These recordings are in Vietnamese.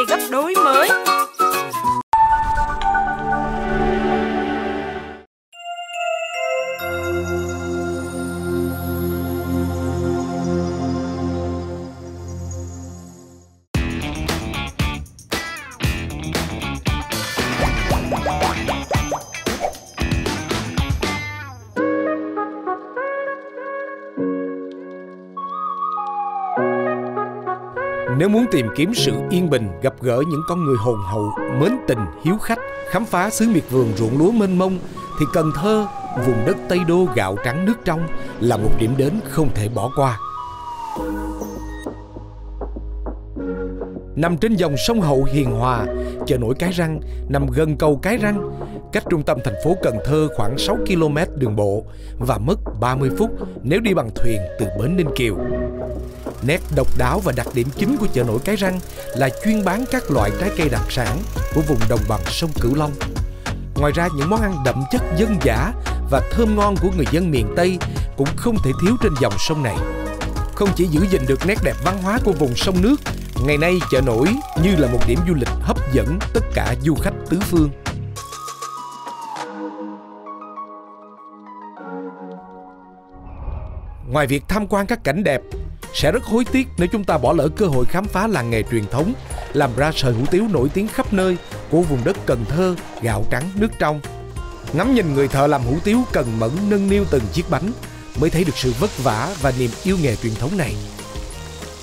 gấp đôi mới. Nếu muốn tìm kiếm sự yên bình, gặp gỡ những con người hồn hậu, mến tình, hiếu khách, khám phá xứ miệt vườn ruộng lúa mênh mông, thì Cần Thơ, vùng đất Tây Đô gạo trắng nước trong là một điểm đến không thể bỏ qua. Nằm trên dòng sông Hậu hiền hòa, chợ nổi Cái Răng nằm gần cầu Cái Răng, cách trung tâm thành phố Cần Thơ khoảng 6 km đường bộ và mất 30 phút nếu đi bằng thuyền từ bến Ninh Kiều. Nét độc đáo và đặc điểm chính của chợ nổi Cái Răng là chuyên bán các loại trái cây đặc sản của vùng đồng bằng sông Cửu Long. Ngoài ra, những món ăn đậm chất dân dã và thơm ngon của người dân miền Tây cũng không thể thiếu trên dòng sông này. Không chỉ giữ gìn được nét đẹp văn hóa của vùng sông nước, ngày nay chợ nổi như là một điểm du lịch hấp dẫn tất cả du khách tứ phương. Ngoài việc tham quan các cảnh đẹp, sẽ rất hối tiếc nếu chúng ta bỏ lỡ cơ hội khám phá làng nghề truyền thống làm ra sợi hủ tiếu nổi tiếng khắp nơi của vùng đất Cần Thơ, gạo trắng nước trong. Ngắm nhìn người thợ làm hủ tiếu cần mẫn nâng niu từng chiếc bánh mới thấy được sự vất vả và niềm yêu nghề truyền thống này.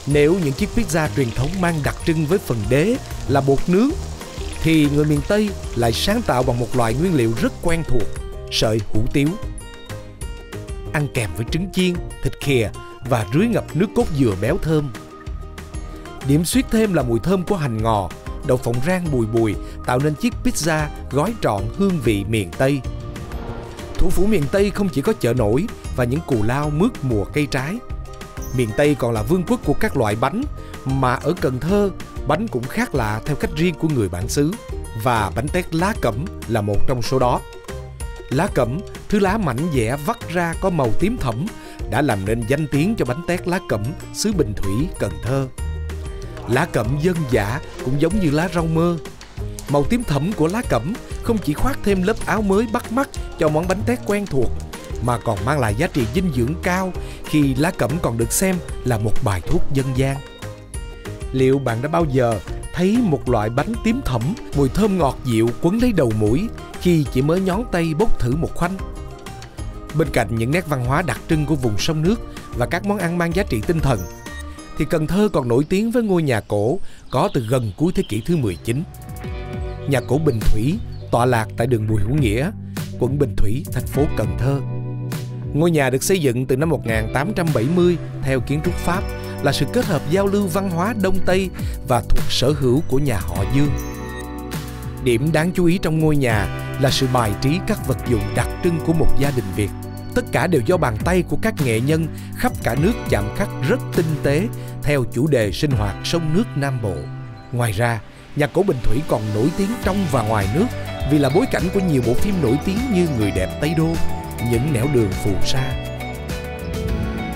Nếu những chiếc pizza truyền thống mang đặc trưng với phần đế là bột nướng, thì người miền Tây lại sáng tạo bằng một loại nguyên liệu rất quen thuộc, sợi hủ tiếu. Ăn kèm với trứng chiên, thịt khìa và rưới ngập nước cốt dừa béo thơm. Điểm xuyết thêm là mùi thơm của hành ngò, đậu phộng rang bùi bùi tạo nên chiếc pizza gói trọn hương vị miền Tây. Thủ phủ miền Tây không chỉ có chợ nổi và những cù lao mướt mùa cây trái. Miền Tây còn là vương quốc của các loại bánh, mà ở Cần Thơ, bánh cũng khác lạ theo cách riêng của người bản xứ. Và bánh tét lá cẩm là một trong số đó. Lá cẩm, thứ lá mảnh dẻ vắt ra có màu tím thẫm, đã làm nên danh tiếng cho bánh tét lá cẩm xứ Bình Thủy, Cần Thơ. Lá cẩm dân dã cũng giống như lá rau mơ. Màu tím thẫm của lá cẩm không chỉ khoác thêm lớp áo mới bắt mắt cho món bánh tét quen thuộc, mà còn mang lại giá trị dinh dưỡng cao khi lá cẩm còn được xem là một bài thuốc dân gian. Liệu bạn đã bao giờ thấy một loại bánh tím thẫm, mùi thơm ngọt dịu quấn lấy đầu mũi khi chỉ mới nhón tay bốc thử một khoanh? Bên cạnh những nét văn hóa đặc trưng của vùng sông nước và các món ăn mang giá trị tinh thần, thì Cần Thơ còn nổi tiếng với ngôi nhà cổ có từ gần cuối thế kỷ thứ 19. Nhà cổ Bình Thủy tọa lạc tại đường Bùi Hữu Nghĩa, quận Bình Thủy, thành phố Cần Thơ. Ngôi nhà được xây dựng từ năm 1870 theo kiến trúc Pháp, là sự kết hợp giao lưu văn hóa Đông Tây và thuộc sở hữu của nhà họ Dương. Điểm đáng chú ý trong ngôi nhà là sự bài trí các vật dụng đặc trưng của một gia đình Việt. Tất cả đều do bàn tay của các nghệ nhân khắp cả nước chạm khắc rất tinh tế theo chủ đề sinh hoạt sông nước Nam Bộ. Ngoài ra, nhà cổ Bình Thủy còn nổi tiếng trong và ngoài nước vì là bối cảnh của nhiều bộ phim nổi tiếng như Người đẹp Tây Đô, Những nẻo đường phù sa.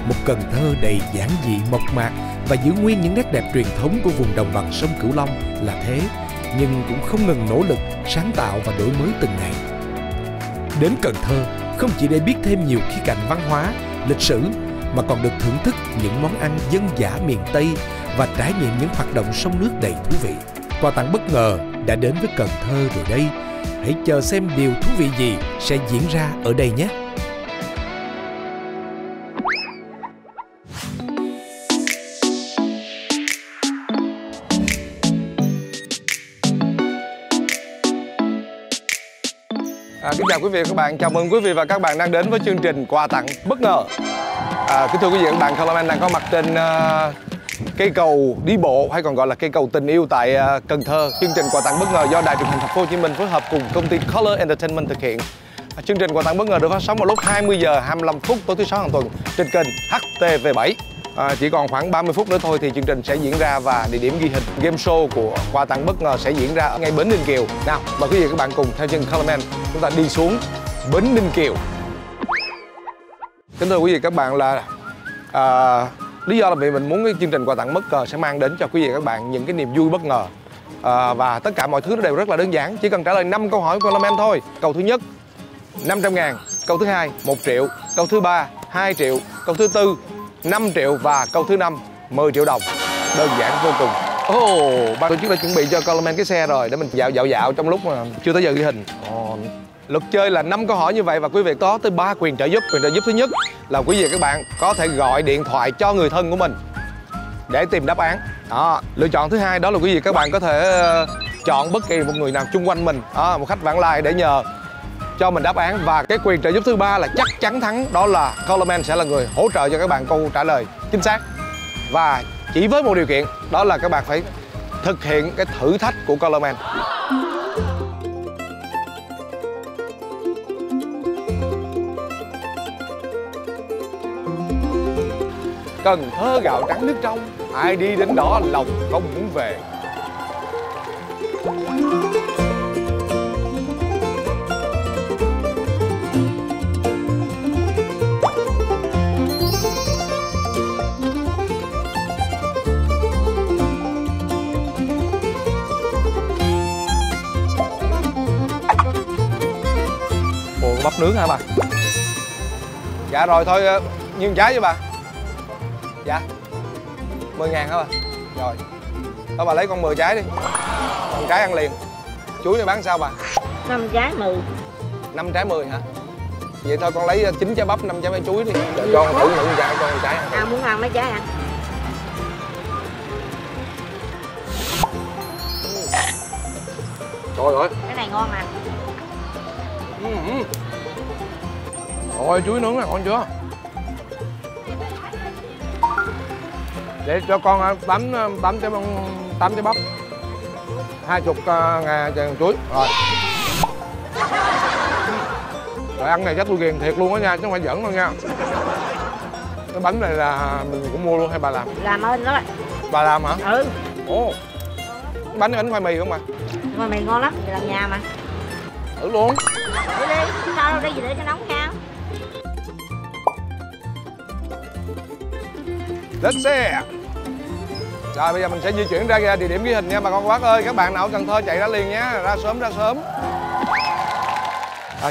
Một Cần Thơ đầy giản dị mộc mạc và giữ nguyên những nét đẹp truyền thống của vùng đồng bằng sông Cửu Long là thế, nhưng cũng không ngừng nỗ lực, sáng tạo và đổi mới từng ngày. Đến Cần Thơ không chỉ để biết thêm nhiều khía cạnh văn hóa, lịch sử, mà còn được thưởng thức những món ăn dân dã miền Tây và trải nghiệm những hoạt động sông nước đầy thú vị. Quà tặng bất ngờ đã đến với Cần Thơ rồi đây. Hãy chờ xem điều thú vị gì sẽ diễn ra ở đây nhé! Kính chào quý vị và các bạn, chào mừng quý vị và các bạn đang đến với chương trình quà tặng bất ngờ. Kính thưa quý vị và các bạn, Color Man đang có mặt trên cây cầu đi bộ hay còn gọi là cây cầu tình yêu tại Cần Thơ. Chương trình quà tặng bất ngờ do Đài Truyền hình Thành phố Hồ Chí Minh phối hợp cùng công ty Color Entertainment thực hiện. Chương trình quà tặng bất ngờ được phát sóng vào lúc 20 giờ 25 phút tối thứ Sáu hàng tuần trên kênh HTV7. Chỉ còn khoảng 30 phút nữa thôi thì chương trình sẽ diễn ra và địa điểm ghi hình game show của quà tặng bất ngờ sẽ diễn ra ở ngay bến Ninh Kiều. Nào, mời quý vị và các bạn cùng theo chân Color Man chúng ta đi xuống bến Ninh Kiều. Kính thưa quý vị và các bạn, là lý do là vì mình muốn cái chương trình quà tặng bất ngờ sẽ mang đến cho quý vị và các bạn những cái niềm vui bất ngờ Và tất cả mọi thứ nó đều rất là đơn giản. Chỉ cần trả lời 5 câu hỏi của Coleman thôi. Câu thứ nhất 500.000, câu thứ hai 1 triệu, câu thứ ba 2 triệu, câu thứ tư 5 triệu và câu thứ năm 10 triệu đồng. Đơn giản vô cùng. Ban tổ chức đã chuẩn bị cho Coleman cái xe rồi để mình dạo trong lúc mà chưa tới giờ ghi hình. Luật chơi là 5 câu hỏi như vậy và quý vị có tới 3 quyền trợ giúp. Quyền trợ giúp thứ nhất là quý vị và các bạn có thể gọi điện thoại cho người thân của mình để tìm đáp án. Lựa chọn thứ hai đó là quý vị các bạn có thể chọn bất kỳ một người nào xung quanh mình, một khách vãng lai để nhờ cho mình đáp án. Và cái quyền trợ giúp thứ ba là chắc chắn thắng, đó là Coleman sẽ là người hỗ trợ cho các bạn câu trả lời chính xác. Và chỉ với một điều kiện, đó là các bạn phải thực hiện cái thử thách của Coleman. Cần Thơ gạo trắng nước trong, ai đi đến đó lòng không muốn về. Ồ, bắp nướng hả bà? Dạ rồi thôi, nhiêu trái với bà? Dạ 10.000 hả bà? Rồi thôi bà lấy con 10 trái đi. 5 trái ăn liền. Chuối này bán sao bà? 5 trái 10. 5 trái 10 hả? Vậy thôi con lấy 9 trái bắp, 5 trái chuối đi. Để con thử những trái, con trái ăn. Muốn ăn mấy trái ăn. Trời ơi, cái này ngon nè. Ôi chuối nướng này ngon chưa? Để cho con 8 trái bắp, 20.000 chuối. Rồi ăn này chắc tôi ghiền thiệt luôn á nha, chứ không phải giỡn đâu nha. Cái bánh này là mình cũng mua luôn hay bà làm? Làm ơn đó. Bà làm hả? Ừ. Ồ, bánh khoai mì không bà? Khoai mì ngon lắm, làm nhà mà. Thử luôn. Thử đi, sao đâu đi gì để cho nóng nha. Lên xe. Rồi bây giờ mình sẽ di chuyển ra địa điểm ghi hình nha bà con bác ơi. Các bạn nào ở Cần Thơ chạy ra liền nhé, ra sớm.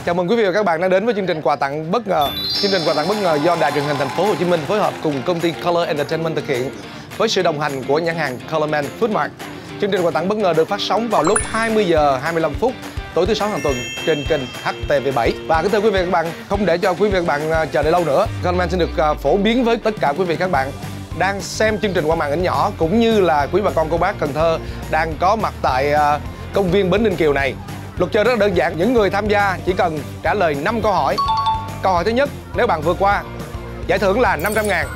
Chào mừng quý vị và các bạn đã đến với chương trình quà tặng bất ngờ. Chương trình quà tặng bất ngờ do Đài Truyền hình Thành phố Hồ Chí Minh phối hợp cùng công ty Color Entertainment thực hiện với sự đồng hành của nhãn hàng Coleman Food Mart. Chương trình quà tặng bất ngờ được phát sóng vào lúc 20 giờ 25 phút tối thứ Sáu hàng tuần trên kênh HTV7. Và kính thưa quý vị và các bạn, không để cho quý vị và các bạn chờ đợi lâu nữa, Coleman xin được phổ biến với tất cả quý vị và các bạn đang xem chương trình qua màn ảnh nhỏ cũng như là quý bà con cô bác Cần Thơ đang có mặt tại công viên Bến Ninh Kiều này. Luật chơi rất là đơn giản, những người tham gia chỉ cần trả lời 5 câu hỏi. Câu hỏi thứ nhất, nếu bạn vượt qua, giải thưởng là 500.000.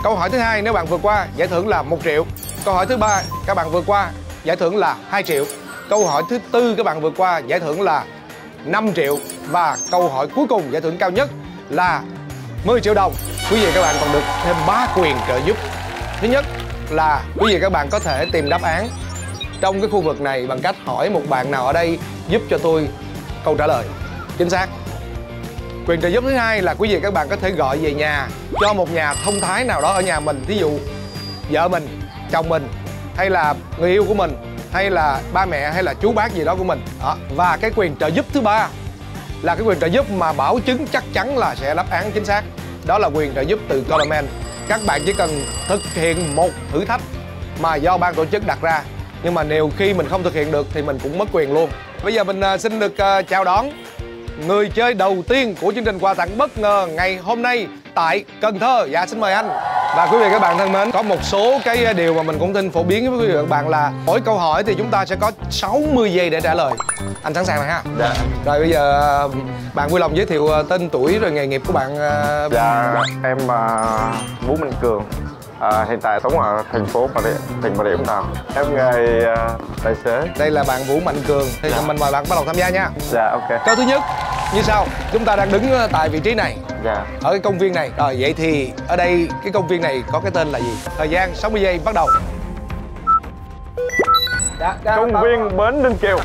Câu hỏi thứ hai, nếu bạn vượt qua, giải thưởng là 1 triệu. Câu hỏi thứ ba, các bạn vượt qua, giải thưởng là 2 triệu. Câu hỏi thứ tư, các bạn vượt qua, giải thưởng là 5 triệu. Và câu hỏi cuối cùng, giải thưởng cao nhất là 10 triệu đồng. Quý vị và các bạn còn được thêm 3 quyền trợ giúp. Thứ nhất là quý vị và các bạn có thể tìm đáp án trong cái khu vực này bằng cách hỏi một bạn nào ở đây giúp cho tôi câu trả lời chính xác. Quyền trợ giúp thứ hai là quý vị và các bạn có thể gọi về nhà cho một nhà thông thái nào đó ở nhà mình, ví dụ vợ mình, chồng mình, hay là người yêu của mình, hay là ba mẹ, hay là chú bác gì đó của mình. Và cái quyền trợ giúp thứ ba là cái quyền trợ giúp mà bảo chứng chắc chắn là sẽ đáp án chính xác. Đó là quyền trợ giúp từ Coleman. Các bạn chỉ cần thực hiện một thử thách mà do ban tổ chức đặt ra. Nhưng mà nếu khi mình không thực hiện được thì mình cũng mất quyền luôn. Bây giờ mình xin được chào đón người chơi đầu tiên của chương trình quà tặng bất ngờ ngày hôm nay tại Cần Thơ. Dạ xin mời anh. Và quý vị các bạn thân mến, có một số cái điều mà mình cũng xin phổ biến với quý vị và các bạn là mỗi câu hỏi thì chúng ta sẽ có 60 giây để trả lời. Anh sẵn sàng rồi ha? Dạ. Rồi bây giờ bạn vui lòng giới thiệu tên tuổi rồi nghề nghiệp của bạn. Dạ, em Vũ Minh Cường. Hiện tại sống ở thành phố Bà Rịa, tỉnh Bà Rịa Vũng Tàu. Em nghề tài xế. Đây là bạn Vũ Mạnh Cường. Thì mình mời bạn bắt đầu tham gia nha. Dạ, ok. Câu thứ nhất như sau. Chúng ta đang đứng tại vị trí này. Dạ. Ở cái công viên này. Rồi vậy thì ở đây cái công viên này có cái tên là gì? Thời gian 60 giây bắt đầu. Công viên Bến Ninh Kiều.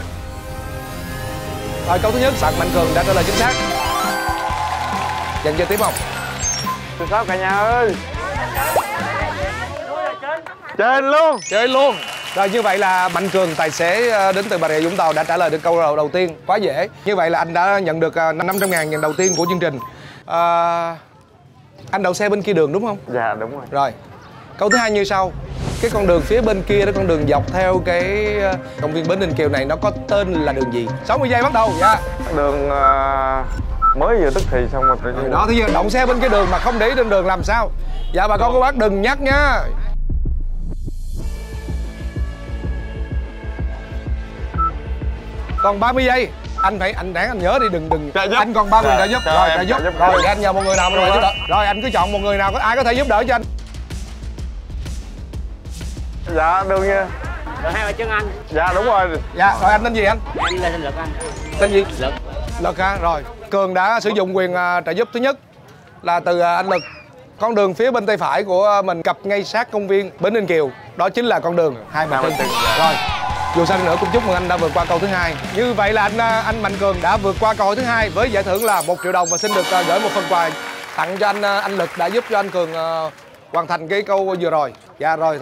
Rồi câu thứ nhất, bạn Mạnh Cường đã trả lời chính xác. Dành chơi tiếp không? Xin sao cả nhà ơi. Trên luôn. Chơi luôn. Rồi như vậy là Mạnh Cường, tài xế đến từ Bà Rịa Vũng Tàu đã trả lời được câu đầu tiên. Quá dễ. Như vậy là anh đã nhận được 500.000 lần đầu tiên của chương trình. Anh đậu xe bên kia đường đúng không? Dạ đúng rồi. Rồi. Câu thứ hai như sau. Cái con đường phía bên kia đó, con đường dọc theo cái công viên Bến Ninh Kiều này nó có tên là đường gì? 60 giây bắt đầu. Dạ. Đường mới vừa tức thì xong rồi. Đó, thì giờ động xe bên cái đường mà không để ý trên đường làm sao? Dạ bà con cô bác đừng nhắc nha. Còn 30 giây. Anh ráng anh nhớ đi, đừng anh còn 3 quyền trợ giúp. Rồi trợ giúp. Rồi anh nhờ một người nào mà giúp đỡ. Rồi anh cứ chọn một người nào, có ai có thể giúp đỡ cho anh. Dạ đương nha. Rồi hai bà chân anh. Dạ đúng rồi. Dạ rồi anh tên gì anh? Em là tên Lực anh. Tên gì? Lực. Lực hả? Rồi Cường đã sử dụng quyền trợ giúp thứ nhất là từ anh Lực. Con đường phía bên tay phải của mình cập ngay sát công viên Bến Ninh Kiều, đó chính là con đường Hai Bà Trưng. Rồi dù sao đi nữa cũng chúc mừng anh đã vượt qua câu thứ hai. Như vậy là anh Mạnh Cường đã vượt qua câu hỏi thứ hai với giải thưởng là 1 triệu đồng và xin được gửi một phần quà tặng cho anh Lực đã giúp cho anh Cường hoàn thành cái câu vừa rồi. Dạ rồi.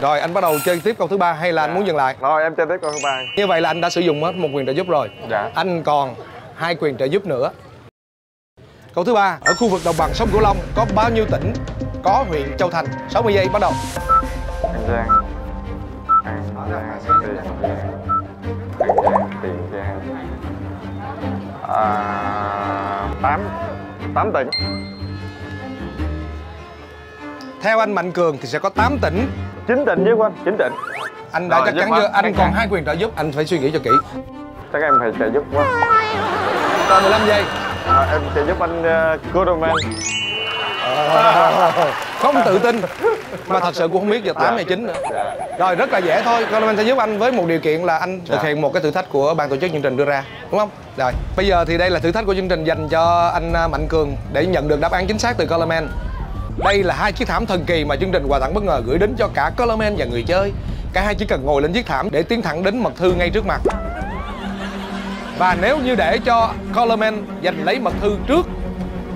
Rồi anh bắt đầu chơi tiếp câu thứ ba hay là anh muốn dừng lại? Rồi em chơi tiếp câu thứ ba. Như vậy là anh đã sử dụng hết một quyền trợ giúp rồi. Dạ. Anh còn 2 quyền trợ giúp nữa. Câu thứ ba, ở khu vực đồng bằng sông Cửu Long có bao nhiêu tỉnh có huyện Châu Thành? 60 giây bắt đầu. An Giang, Tiền Giang, 8 tỉnh. Theo anh Mạnh Cường thì sẽ có 8 tỉnh. 9 tỉnh chứ anh, 9 tỉnh. Anh đã chắc chắn chưa? Anh còn 2 quyền trợ giúp, anh phải suy nghĩ cho kỹ. Chắc em phải trợ giúp quá. Còn 15 giây. Em trợ giúp anh Coleman. Không tự tin. Mà thật sự cũng không biết giờ 8 hay 9 nữa. Rồi rất là dễ thôi. Coleman sẽ giúp anh với một điều kiện là anh thực hiện một cái thử thách của ban tổ chức chương trình đưa ra, đúng không? Rồi bây giờ thì đây là thử thách của chương trình dành cho anh Mạnh Cường để nhận được đáp án chính xác từ Coleman. Đây là 2 chiếc thảm thần kỳ mà chương trình quà tặng bất ngờ gửi đến cho cả Coleman và người chơi. Cả hai chỉ cần ngồi lên chiếc thảm để tiến thẳng đến mật thư ngay trước mặt. Và nếu như để cho Coleman giành lấy mật thư trước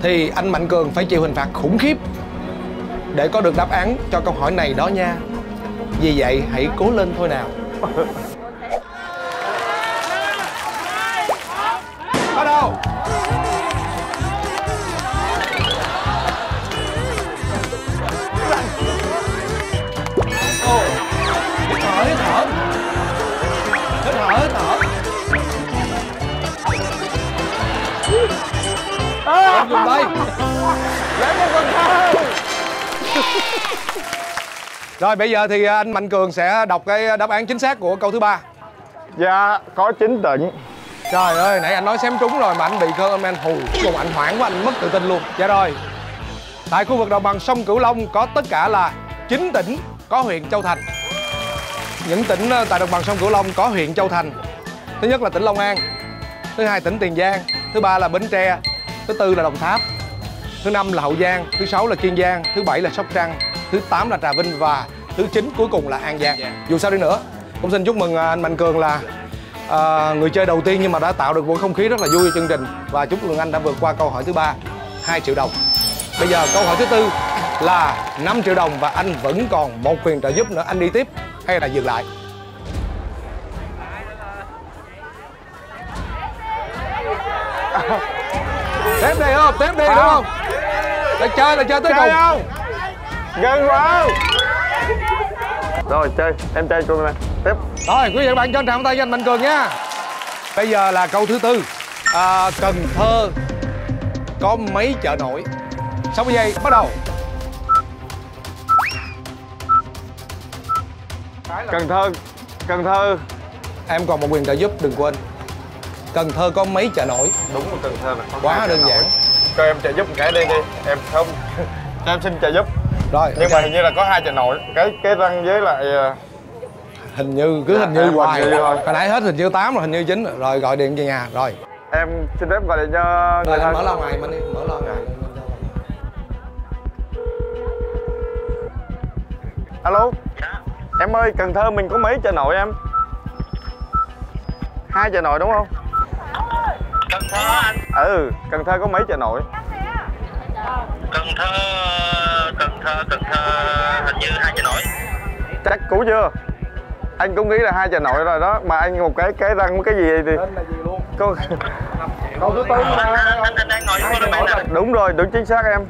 thì anh Mạnh Cường phải chịu hình phạt khủng khiếp để có được đáp án cho câu hỏi này đó nha. Vì vậy hãy cố lên thôi nào. Bắt đầu. Hít thở, hít thở. Hít thở, hít thở. Em dùng tay. Lấy một con thơ. Rồi bây giờ thì anh Mạnh Cường sẽ đọc cái đáp án chính xác của câu thứ ba. Dạ, có 9 tỉnh. Trời ơi, nãy anh nói xém trúng rồi mà anh bị Coleman hù. Còn anh hoảng quá, anh mất tự tin luôn. Dạ rồi. Tại khu vực đồng bằng sông Cửu Long có tất cả là 9 tỉnh có huyện Châu Thành. Những tỉnh tại đồng bằng sông Cửu Long có huyện Châu Thành. Thứ nhất là tỉnh Long An. Thứ hai tỉnh Tiền Giang. Thứ ba là Bến Tre. Thứ tư là Đồng Tháp. Thứ năm là Hậu Giang. Thứ sáu là Kiên Giang. Thứ bảy là Sóc Trăng. Thứ 8 là Trà Vinh và thứ 9 cuối cùng là An Giang. Dù sao đi nữa, cũng xin chúc mừng anh Mạnh Cường là người chơi đầu tiên nhưng mà đã tạo được một không khí rất là vui cho chương trình và chúc mừng anh đã vượt qua câu hỏi thứ ba, 2 triệu đồng. Bây giờ câu hỏi thứ tư là 5 triệu đồng và anh vẫn còn một quyền trợ giúp nữa, anh đi tiếp hay là dừng lại? Tiếp đi không? Tiếp đi đúng không? Là chơi tới cùng. Không? Gần vào. Rồi chơi, em chơi cho mình tiếp. Rồi quý vị và bạn cho trạm tay cho anh Mạnh Cường nha. Bây giờ là câu thứ tư. Cần Thơ có mấy chợ nổi? 60 giây bắt đầu. Cần Thơ. Em còn một quyền trợ giúp đừng quên. Cần Thơ có mấy chợ nổi? Đúng rồi, Cần Thơ là quá đơn giản. Cho em trợ giúp một cái đi. Em không. Cho em xin trợ giúp. Rồi. Nhưng mà hình như là có 2 chợ nổi. Cái răng với lại hình như cứ hình như hoài. Hồi nãy hết hình như 8 rồi, hình như 9 rồi, gọi điện về nhà rồi. Em xin phép gọi điện cho người thân. Mở loa ngoài mình đi, mở loa ngoài. Alo. Em ơi, Cần Thơ mình có mấy chợ nổi em? 2 chợ nổi đúng không? Cần Thơ anh. Ừ, Cần Thơ có mấy chợ nổi? Cần Thơ hình như 2 chợ nổi. Chắc cũ chưa? Anh cũng nghĩ là 2 chà nội rồi đó. Mà anh một cái răng cái gì thì... Tên là gì luôn? Câu thứ tư mà. Anh đang ngồi với cô này. Đúng rồi, đúng chính xác em.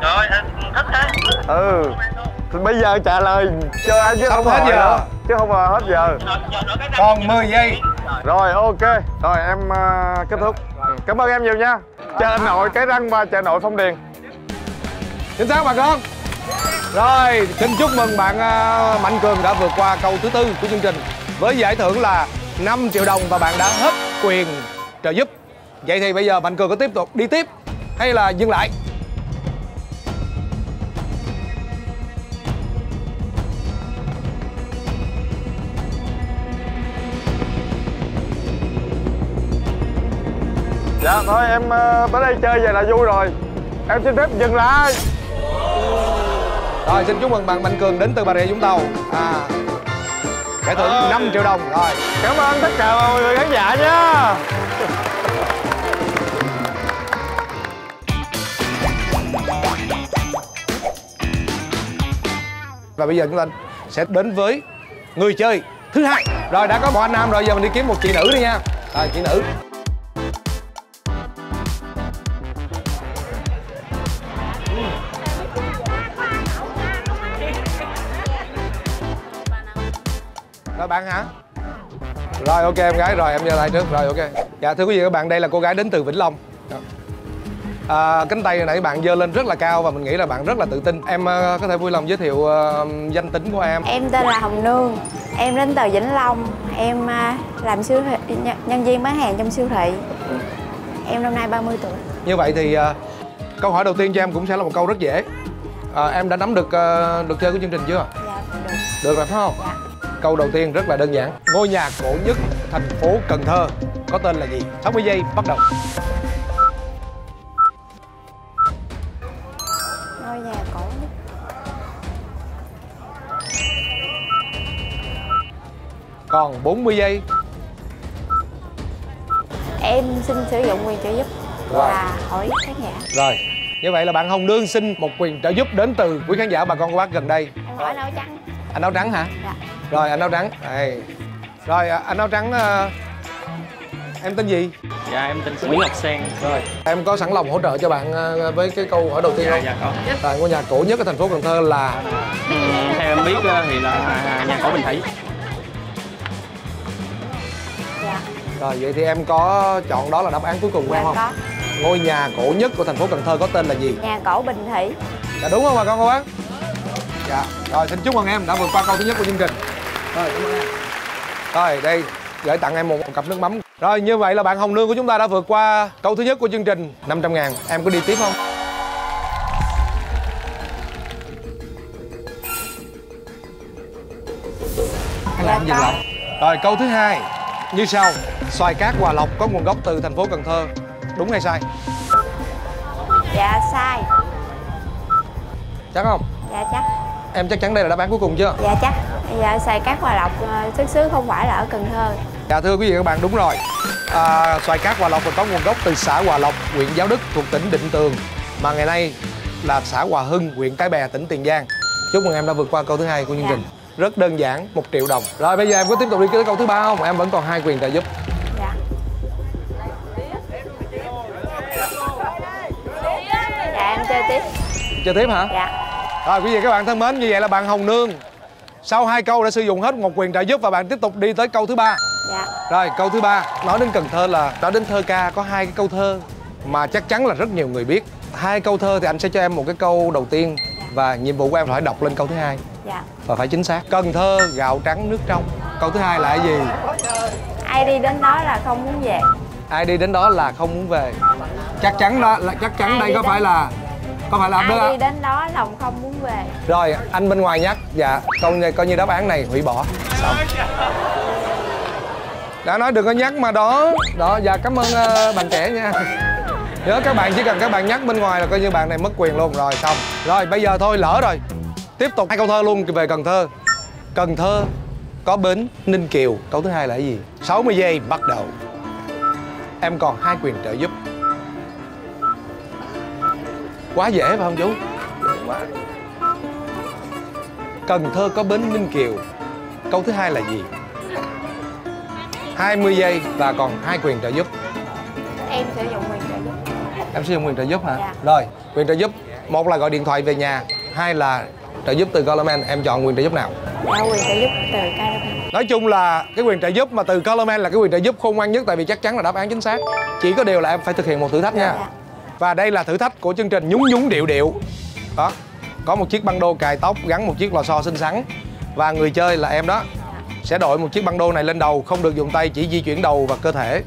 Rồi, thất thế. Ừ. Bây giờ trả lời cho anh chứ không hết giờ. Chứ không hết giờ. Còn 10 giây. Rồi ok. Rồi em kết thúc. Cảm ơn em nhiều nha. Chà nội cái răng và chà nội Phong Điền. Chính xác bà con. Rồi, xin chúc mừng bạn Mạnh Cường đã vượt qua câu thứ tư của chương trình với giải thưởng là 5 triệu đồng và bạn đã hết quyền trợ giúp. Vậy thì bây giờ Mạnh Cường có tiếp tục đi tiếp hay là dừng lại? Dạ thôi em tới đây chơi vậy là vui rồi. Em xin phép dừng lại. Rồi xin chúc mừng bạn Mạnh Cường đến từ Bà Rịa Vũng Tàu. Giải thưởng 5 triệu đồng. Rồi, cảm ơn tất cả mọi người khán giả nha. Và bây giờ chúng ta sẽ đến với người chơi thứ hai. Rồi đã có một anh nam rồi, giờ mình đi kiếm một chị nữ đi nha. Rồi chị nữ. Rồi bạn hả? Rồi ok em gái, rồi em giơ tay trước. Rồi ok. Dạ thưa quý vị các bạn, đây là cô gái đến từ Vĩnh Long. Cánh tay hồi nãy bạn giơ lên rất là cao và mình nghĩ là bạn rất là tự tin. Em có thể vui lòng giới thiệu danh tính của em? Em tên là Hồng Nương. Em đến từ Vĩnh Long. Em làm siêu thị, nhân viên bán hàng trong siêu thị. Em năm nay 30 tuổi. Như vậy thì câu hỏi đầu tiên cho em cũng sẽ là một câu rất dễ. Em đã nắm được luật chơi của chương trình chưa? Dạ, được. Được rồi phải không? Dạ. Câu đầu tiên rất là đơn giản. Ngôi nhà cổ nhất thành phố Cần Thơ có tên là gì? 60 giây bắt đầu. Ngôi nhà cổ nhất. Còn 40 giây. Em xin sử dụng quyền trợ giúp và hỏi khán giả. Rồi, như vậy là bạn Hồng Nương xin một quyền trợ giúp đến từ quý khán giả bà con cô bác gần đây. Em hỏi áo trắng. Anh áo trắng hả? Dạ. Rồi anh áo trắng. Đây. Rồi anh áo trắng, em tên gì? Dạ em tên Nguyễn Ngọc Sen. Rồi em có sẵn lòng hỗ trợ cho bạn với cái câu hỏi đầu tiên không? Dạ có. Rồi ngôi nhà cổ nhất ở thành phố Cần Thơ là Theo em biết thì là nhà cổ Bình Thủy. Dạ. Rồi vậy thì em có chọn đó là đáp án cuối cùng của em không? Có. Ngôi nhà cổ nhất của thành phố Cần Thơ có tên là gì? Nhà cổ Bình Thủy. Dạ đúng không bà con cô bác? Dạ. Rồi xin chúc mừng em đã vượt qua câu thứ nhất của chương trình. Rồi cảm ơn em. Rồi đây gửi tặng em một cặp nước mắm. Rồi như vậy là bạn Hồng Nương của chúng ta đã vượt qua câu thứ nhất của chương trình 500.000. Em có đi tiếp không? Hay là em dừng lại? Rồi câu thứ hai như sau. Xoài cát Hòa Lộc có nguồn gốc từ thành phố Cần Thơ. Đúng hay sai? Dạ sai. Chắc không? Dạ chắc. Em chắc chắn đây là đáp án cuối cùng chưa? Dạ chắc. Dạ xoài cát Hòa Lộc xuất xứ không phải là ở Cần Thơ. Dạ thưa quý vị các bạn, đúng rồi. Xoài cát Hòa Lộc có nguồn gốc từ xã Hòa Lộc, huyện Giáo Đức thuộc tỉnh Định Tường, mà ngày nay là xã Hòa Hưng, huyện Cái Bè, tỉnh Tiền Giang. Chúc mừng em đã vượt qua câu thứ hai của chương trình. Rất đơn giản, 1 triệu đồng. Rồi bây giờ em có tiếp tục đi tới câu thứ ba không? Em vẫn còn 2 quyền trợ giúp. Dạ. Dạ em chơi tiếp. Chơi tiếp hả? Dạ. Rồi quý vị các bạn thân mến, như vậy là bạn Hồng Nương sau 2 câu đã sử dụng hết 1 quyền trợ giúp và bạn tiếp tục đi tới câu thứ ba. Dạ. Rồi câu thứ ba, nói đến Cần Thơ là nói đến thơ ca có 2 cái câu thơ mà chắc chắn là rất nhiều người biết. 2 câu thơ thì anh sẽ cho em một cái câu đầu tiên và nhiệm vụ của em phải đọc lên câu thứ hai. Dạ. Và phải chính xác. Cần Thơ gạo trắng nước trong. Câu thứ hai là cái gì? Ai đi đến đó là không muốn về. Ai đi đến đó là không muốn về. Chắc chắn đó là chắc chắn đây có phải là ai đi đến đó lòng không muốn về. Rồi anh bên ngoài nhắc. Dạ coi như đáp án này hủy bỏ. Xong. Đã nói đừng có nhắc mà đó. Đó dạ cảm ơn bạn trẻ nha. Nhớ các bạn chỉ cần các bạn nhắc bên ngoài là coi như bạn này mất quyền luôn. Rồi xong. Rồi bây giờ thôi lỡ rồi. Tiếp tục 2 câu thơ luôn về Cần Thơ. Cần Thơ có bến Ninh Kiều. Câu thứ hai là cái gì? 60 giây bắt đầu. Em còn 2 quyền trợ giúp. Quá dễ phải không chú? Quá. Cần Thơ có bến Ninh Kiều. Câu thứ hai là gì? 20 giây và còn 2 quyền trợ giúp. Em sử dụng quyền trợ giúp. Em sử dụng quyền trợ giúp hả? Dạ. Rồi, quyền trợ giúp. Một là gọi điện thoại về nhà, hai là trợ giúp từ Colorman. Em chọn quyền trợ giúp nào? Dạ, quyền trợ giúp từ Colorman. Nói chung là cái quyền trợ giúp mà từ Colorman là cái quyền trợ giúp khôn ngoan nhất, tại vì chắc chắn là đáp án chính xác. Chỉ có điều là em phải thực hiện một thử thách nha. Dạ. Và đây là thử thách của chương trình Nhún Nhún Điệu Điệu. Đó, có một chiếc băng đô cài tóc gắn một chiếc lò xo xinh xắn. Và người chơi là em đó sẽ đội một chiếc băng đô này lên đầu, không được dùng tay, chỉ di chuyển đầu và cơ thể,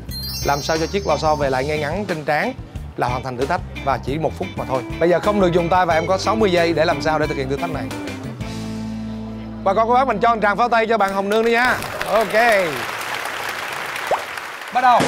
làm sao cho chiếc lò xo về lại ngay ngắn trên trán là hoàn thành thử thách. Và chỉ 1 phút mà thôi. Bây giờ không được dùng tay và em có 60 giây để làm sao để thực hiện thử thách này. Và con cô bác mình cho một tràng pháo tay cho bạn Hồng Nương đi nha. Ok, bắt đầu.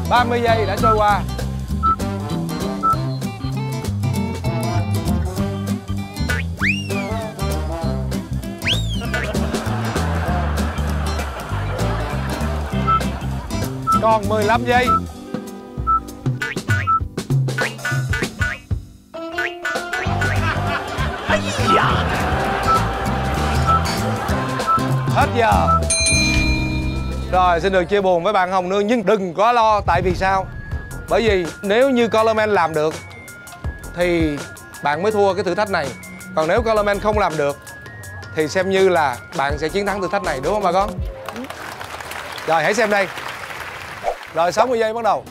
Ba 30 giây đã trôi qua. Còn 15 giây. Hết giờ. Rồi, xin được chia buồn với bạn Hồng Nương, nhưng đừng có lo. Tại vì sao? Bởi vì nếu như Colorman làm được thì bạn mới thua cái thử thách này. Còn nếu Colorman không làm được thì xem như là bạn sẽ chiến thắng thử thách này, đúng không bà con? Rồi, hãy xem đây. Rồi, 60 giây bắt đầu.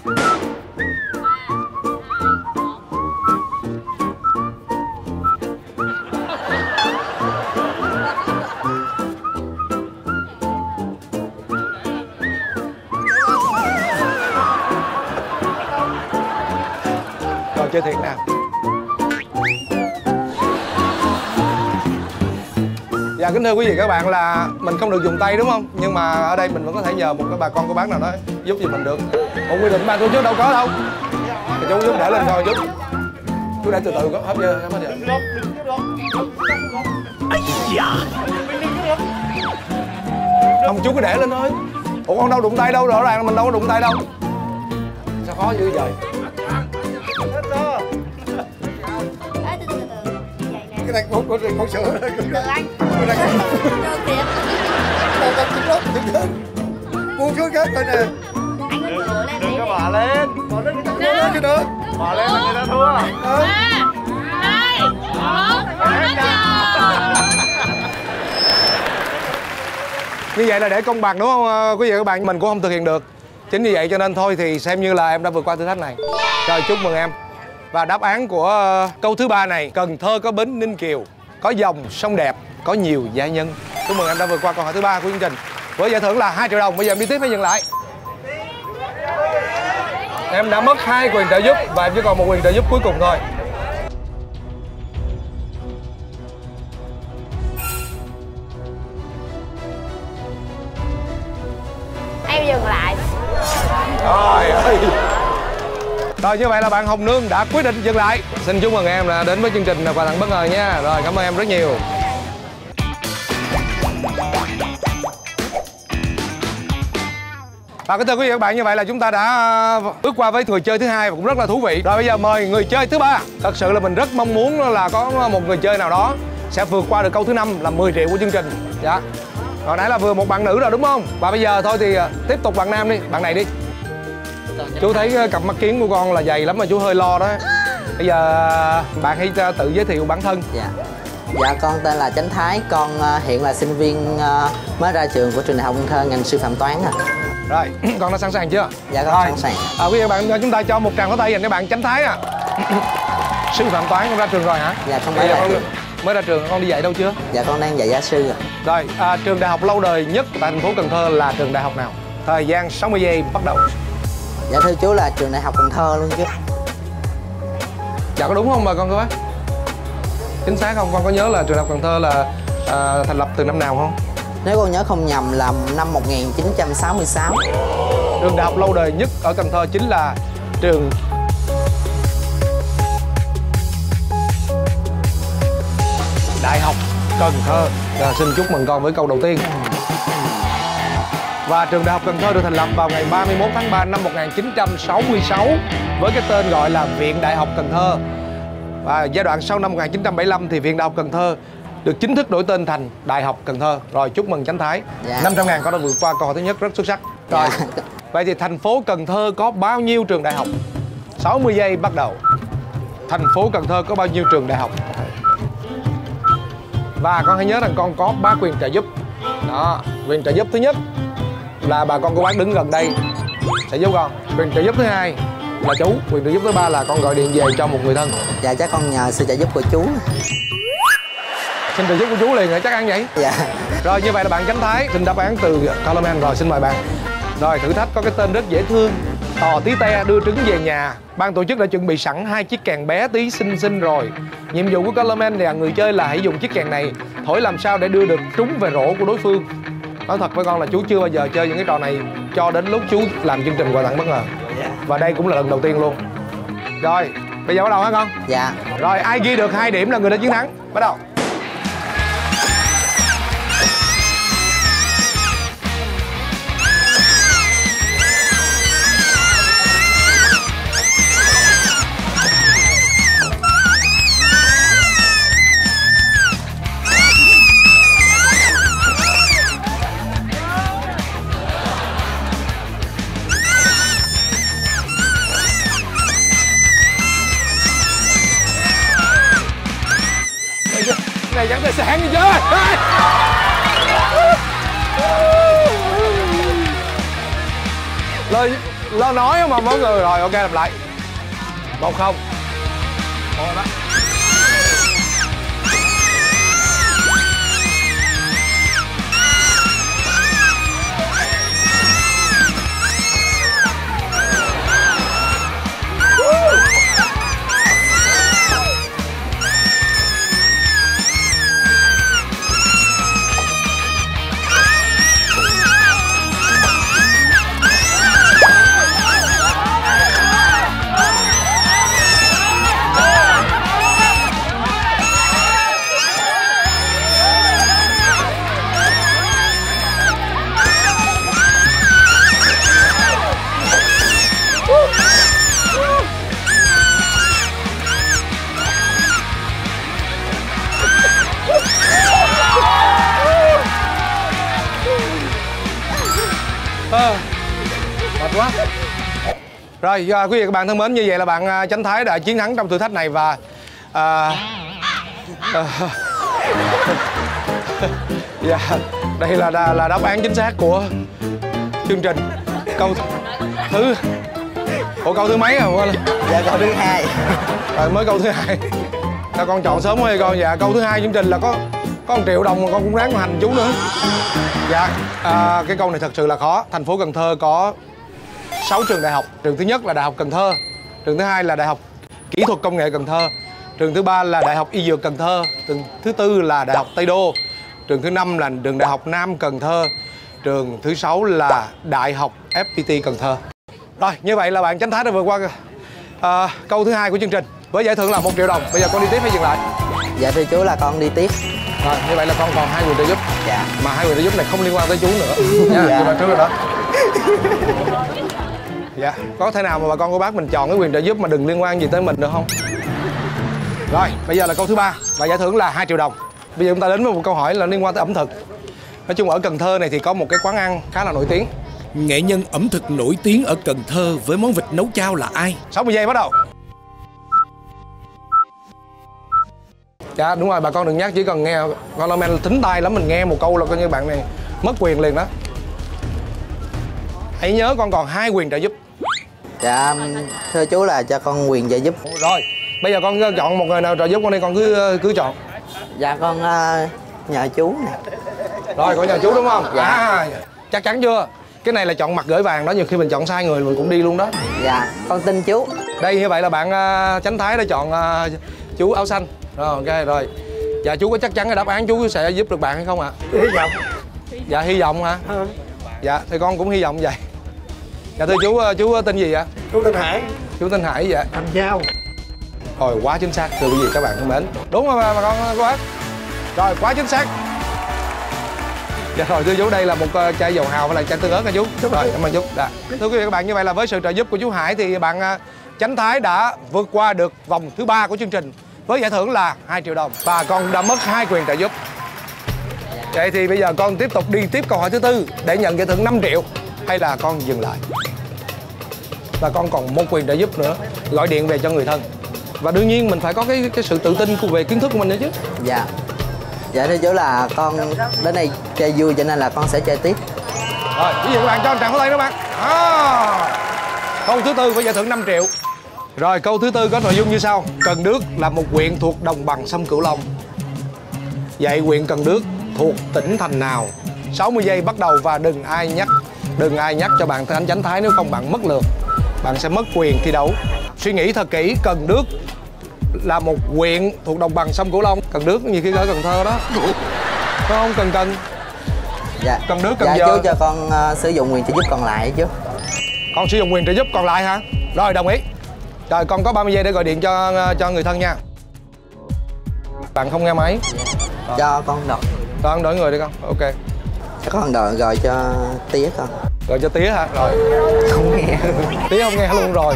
Rồi, chơi thiệt nào. Dạ, kính thưa quý vị các bạn, là mình không được dùng tay đúng không? Nhưng mà ở đây mình vẫn có thể nhờ một cái bà con cô bác nào đó giúp gì mình được. Một quy định ban tổ chức đâu có đâu. Thì chú giúp để lên coi giúp. Chú để từ từ có hết giờ, hết giờ. Không, chú cứ để lên thôi. Ủa con đâu đụng tay đâu, rõ ràng là mình đâu có đụng tay đâu. Sao khó dữ vậy? Cái này con sữa đó. Được anh. Được thiệt. Buông xuống hết rồi nè. Anh cứ ngửa lên. Đừng có bò lên. Bò lên người ta thua chứ được. Bò lên là người ta thua. 3, 2, 1, hết giờ. Như vậy là để công bằng đúng không quý vị các bạn? Mình cũng không thực hiện được. Chính vì vậy cho nên thôi thì xem như là em đã vượt qua thử thách này. Rồi, chúc mừng em. Và đáp án của câu thứ 3 này: Cần Thơ có bến Ninh Kiều, có dòng sông đẹp, có nhiều gia nhân. Chúc mừng em đã vượt qua câu hỏi thứ 3 của chương trình với giải thưởng là 2 triệu đồng. Bây giờ em đi tiếp hay dừng lại? Em đã mất 2 quyền trợ giúp và em chỉ còn 1 quyền trợ giúp cuối cùng thôi. Em dừng lại. Trời ơi. Rồi, như vậy là bạn Hồng Nương đã quyết định dừng lại. Xin chúc mừng em đã đến với chương trình quà tặng bất ngờ nha. Rồi, cảm ơn em rất nhiều. Và kính thưa quý vị và các bạn, như vậy là chúng ta đã bước qua với người chơi thứ hai và cũng rất là thú vị. Rồi bây giờ mời người chơi thứ 3. Thật sự là mình rất mong muốn là có một người chơi nào đó sẽ vượt qua được câu thứ 5 là 10 triệu của chương trình. Dạ. Hồi nãy là vừa một bạn nữ rồi đúng không? Và bây giờ thôi thì tiếp tục bạn nam đi, bạn này đi. Chú thấy cặp mắt kiến của con là dày lắm mà chú hơi lo đó. Bây giờ bạn hãy tự giới thiệu bản thân. Dạ, con tên là Chánh Thái, con hiện là sinh viên mới ra trường của trường Đại học Cần Thơ ngành sư phạm toán. Rồi, con đã sẵn sàng chưa? Dạ, con sẵn sàng. Quý vị và bạn, chúng ta cho một tràng pháo tay dành cho bạn Chánh Thái à. Sư phạm toán, con ra trường rồi hả? Dạ, con mới ra trường. Con đi dạy đâu chưa? Dạ, con đang dạy gia sư rồi. Rồi, trường đại học lâu đời nhất tại thành phố Cần Thơ là trường đại học nào? Thời gian 60 giây bắt đầu. Dạ thưa chú là trường Đại học Cần Thơ luôn chứ. Dạ có đúng không bà con cô bác? Chính xác không? Con có nhớ là trường đại học Cần Thơ là thành lập từ năm nào không? Nếu con nhớ không nhầm là năm 1966. Trường đại học lâu đời nhất ở Cần Thơ chính là trường Đại học Cần Thơ. Xin chúc mừng con với câu đầu tiên. Và trường Đại học Cần Thơ được thành lập vào ngày 31 tháng 3 năm 1966 với cái tên gọi là Viện Đại học Cần Thơ. Và giai đoạn sau năm 1975 thì Viện Đại học Cần Thơ được chính thức đổi tên thành Đại học Cần Thơ. Rồi, chúc mừng Chánh Thái. 500.000 con đã vượt qua câu hỏi thứ nhất rất xuất sắc. Rồi, vậy thì thành phố Cần Thơ có bao nhiêu trường đại học? 60 giây bắt đầu. Thành phố Cần Thơ có bao nhiêu trường đại học? Và con hãy nhớ rằng con có 3 quyền trợ giúp. Đó, quyền trợ giúp thứ nhất là bà con cô bác đứng gần đây sẽ giúp con. Quyền trợ giúp thứ hai là chú. Quyền trợ giúp thứ ba là con gọi điện về cho một người thân. Dạ chắc con nhờ sự trợ giúp của chú. Xin trợ giúp của chú liền hả? Chắc ăn vậy? Dạ. Rồi như vậy là bạn Chánh Thái xin đáp án từ Coleman. Rồi xin mời bạn. Rồi thử thách có cái tên rất dễ thương. Tò tí te đưa trứng về nhà. Ban tổ chức đã chuẩn bị sẵn 2 chiếc kèn bé tí xinh xinh rồi. Nhiệm vụ của Coleman là người chơi là hãy dùng chiếc kèn này thổi làm sao để đưa được trúng về rổ của đối phương. Nói thật với con là chú chưa bao giờ chơi những cái trò này cho đến lúc chú làm chương trình quà tặng bất ngờ. Và đây cũng là lần đầu tiên luôn. Rồi, bây giờ bắt đầu hả con? Dạ. Rồi, ai ghi được 2 điểm là người đã chiến thắng. Bắt đầu. Này vẫn tới sáng đi chơi. Lo nói mà mọi người. Rồi ok, làm lại 1-0. Ôi đó. Mệt quá. Rồi quý vị và các bạn thân mến, như vậy là bạn Chánh Thái đã chiến thắng trong thử thách này. Và dạ, đây là đáp án chính xác của chương trình. Câu thứ câu thứ mấy rồi? Dạ câu thứ 2. Rồi mới câu thứ 2. Sao con chọn sớm quá vậy con? Dạ câu thứ 2 chương trình là có 1 triệu đồng mà con cũng ráng mà hành chú nữa. Dạ, cái câu này thật sự là khó. Thành phố Cần Thơ có 6 trường đại học. Trường thứ nhất là Đại học Cần Thơ. Trường thứ hai là Đại học Kỹ thuật Công nghệ Cần Thơ. Trường thứ ba là Đại học Y Dược Cần Thơ. Trường thứ tư là Đại học Tây Đô. Trường thứ 5 là Trường Đại học Nam Cần Thơ. Trường thứ 6 là Đại học FPT Cần Thơ. Rồi, như vậy là bạn Chánh Thái đã vượt qua câu thứ 2 của chương trình với giải thưởng là 1 triệu đồng. Bây giờ con đi tiếp hay dừng lại? Dạ thưa chú là con đi tiếp. Rồi, như vậy là con còn 2 quyền trợ giúp. Dạ. Mà 2 quyền trợ giúp này không liên quan tới chú nữa. Nha, dạ. như bạn trước rồi đó. Dạ, có thể nào mà bà con cô bác mình chọn cái quyền trợ giúp mà đừng liên quan gì tới mình được không? Rồi, bây giờ là câu thứ 3 và giải thưởng là 2 triệu đồng. Bây giờ chúng ta đến với một câu hỏi là liên quan tới ẩm thực. Nói chung ở Cần Thơ này thì có một cái quán ăn khá là nổi tiếng. Nghệ nhân ẩm thực nổi tiếng ở Cần Thơ với món vịt nấu chao là ai? 60 giây bắt đầu. Dạ đúng rồi, bà con đừng nhắc, chỉ cần nghe. Con Coleman thính tai lắm, mình nghe một câu là coi như bạn này mất quyền liền đó. Hãy nhớ con còn 2 quyền trợ giúp. Dạ thưa chú là cho con quyền trợ giúp. Rồi, bây giờ con chọn một người nào trợ giúp con đi, con cứ chọn. Dạ con nhờ chú nè. Rồi, con nhờ chú đúng không? Dạ. Chắc chắn chưa? Cái này là chọn mặt gửi vàng đó, nhiều khi mình chọn sai người mình cũng đi luôn đó. Dạ, con tin chú. Đây như vậy là bạn Chánh Thái đã chọn chú áo xanh. Rồi ok rồi. Dạ chú có chắc chắn cái đáp án chú sẽ giúp được bạn hay không ạ? Hy vọng. Dạ hy vọng hả? Dạ thì con cũng hy vọng vậy. Dạ thưa chú tên gì vậy? Chú tên Hải. Chú tên Hải vậy? Thành Giao. Rồi quá chính xác thưa quý vị các bạn thân mến. Đúng rồi bà con cô bác. Rồi quá chính xác. Dạ rồi thưa chú, đây là một chai dầu hào hay là chai tương ớt hả chú? Rồi cảm ơn chú. Dạ. Thưa quý vị các bạn, như vậy là với sự trợ giúp của chú Hải thì bạn Chánh Thái đã vượt qua được vòng thứ 3 của chương trình với giải thưởng là 2 triệu đồng và con đã mất 2 quyền trợ giúp. Vậy thì bây giờ con tiếp tục đi tiếp câu hỏi thứ 4 để nhận giải thưởng 5 triệu hay là con dừng lại? Và con còn một quyền trợ giúp nữa, gọi điện về cho người thân. Và đương nhiên mình phải có cái sự tự tin về kiến thức của mình nữa chứ. Dạ. Dạ thưa chú là con đến đây chơi vui cho nên là con sẽ chơi tiếp. Rồi, quý vị các bạn cho anh tràng pháo tay đó bạn. Câu thứ 4 với giải thưởng 5 triệu. Rồi, câu thứ 4 có nội dung như sau. Cần Đước là một huyện thuộc đồng bằng sông Cửu Long. Vậy huyện Cần Đước thuộc tỉnh thành nào? 60 giây bắt đầu và đừng ai nhắc cho bạn Chánh Thái, nếu không bạn mất lượt. Bạn sẽ mất quyền thi đấu. Suy nghĩ thật kỹ, Cần Đước là một huyện thuộc đồng bằng sông Cửu Long. Cần Đước nhiều khi ở Cần Thơ đó. Phải không? Cần. Dạ. Cần Đước, Cần dạ, Giờ. chú cho con sử dụng quyền trợ giúp còn lại chứ. Con sử dụng quyền trợ giúp còn lại hả? Rồi, đồng ý. Rồi, con có 30 giây để gọi điện cho người thân nha. Bạn không nghe máy. Cho con đọc. Con đổi người đi con. Ok. Cho con gọi cho Tía con. Gọi cho Tía hả? Rồi. Không nghe. Tía không nghe luôn rồi.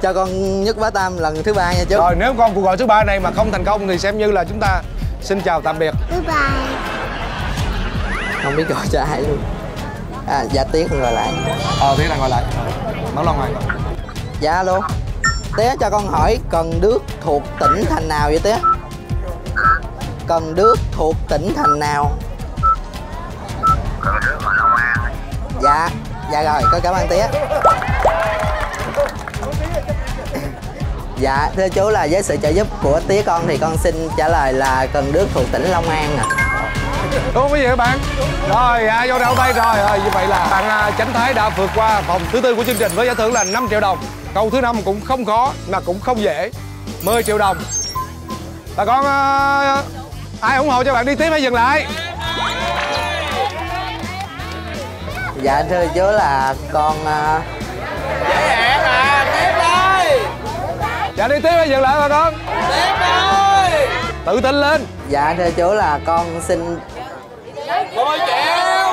Cho con nhấc bá tam lần thứ 3 nha chú. Rồi, nếu con cuộc gọi thứ 3 này mà không thành công thì xem như là chúng ta xin chào tạm biệt. Bye. Không biết gọi cho ai luôn. Dạ Tía con gọi lại. Tía đang gọi lại. Báo Long ngoài. Dạ alo. Tía cho con hỏi Cần Đước thuộc tỉnh thành nào vậy Tía? Cần Đước thuộc tỉnh thành nào? Cần Đước ở Long An. Dạ rồi, con cảm ơn Tía. Dạ thưa chú là với sự trợ giúp của Tía con thì con xin trả lời là Cần Đước thuộc tỉnh Long An ạ. Đúng quý vị các bạn. Rồi, vô đầu tay rồi. Như vậy là bạn Chánh Thái đã vượt qua vòng thứ 4 của chương trình với giải thưởng là 5 triệu đồng. Câu thứ 5 cũng không khó mà cũng không dễ. 10 triệu đồng. Bà con ai ủng hộ cho bạn đi tiếp hay dừng lại? Dạ thưa chú là con Dạ đi tiếp hay dừng lại bà con? Tiếp thôi. Tự tin lên. Dạ thưa chú là con xin 10 triệu.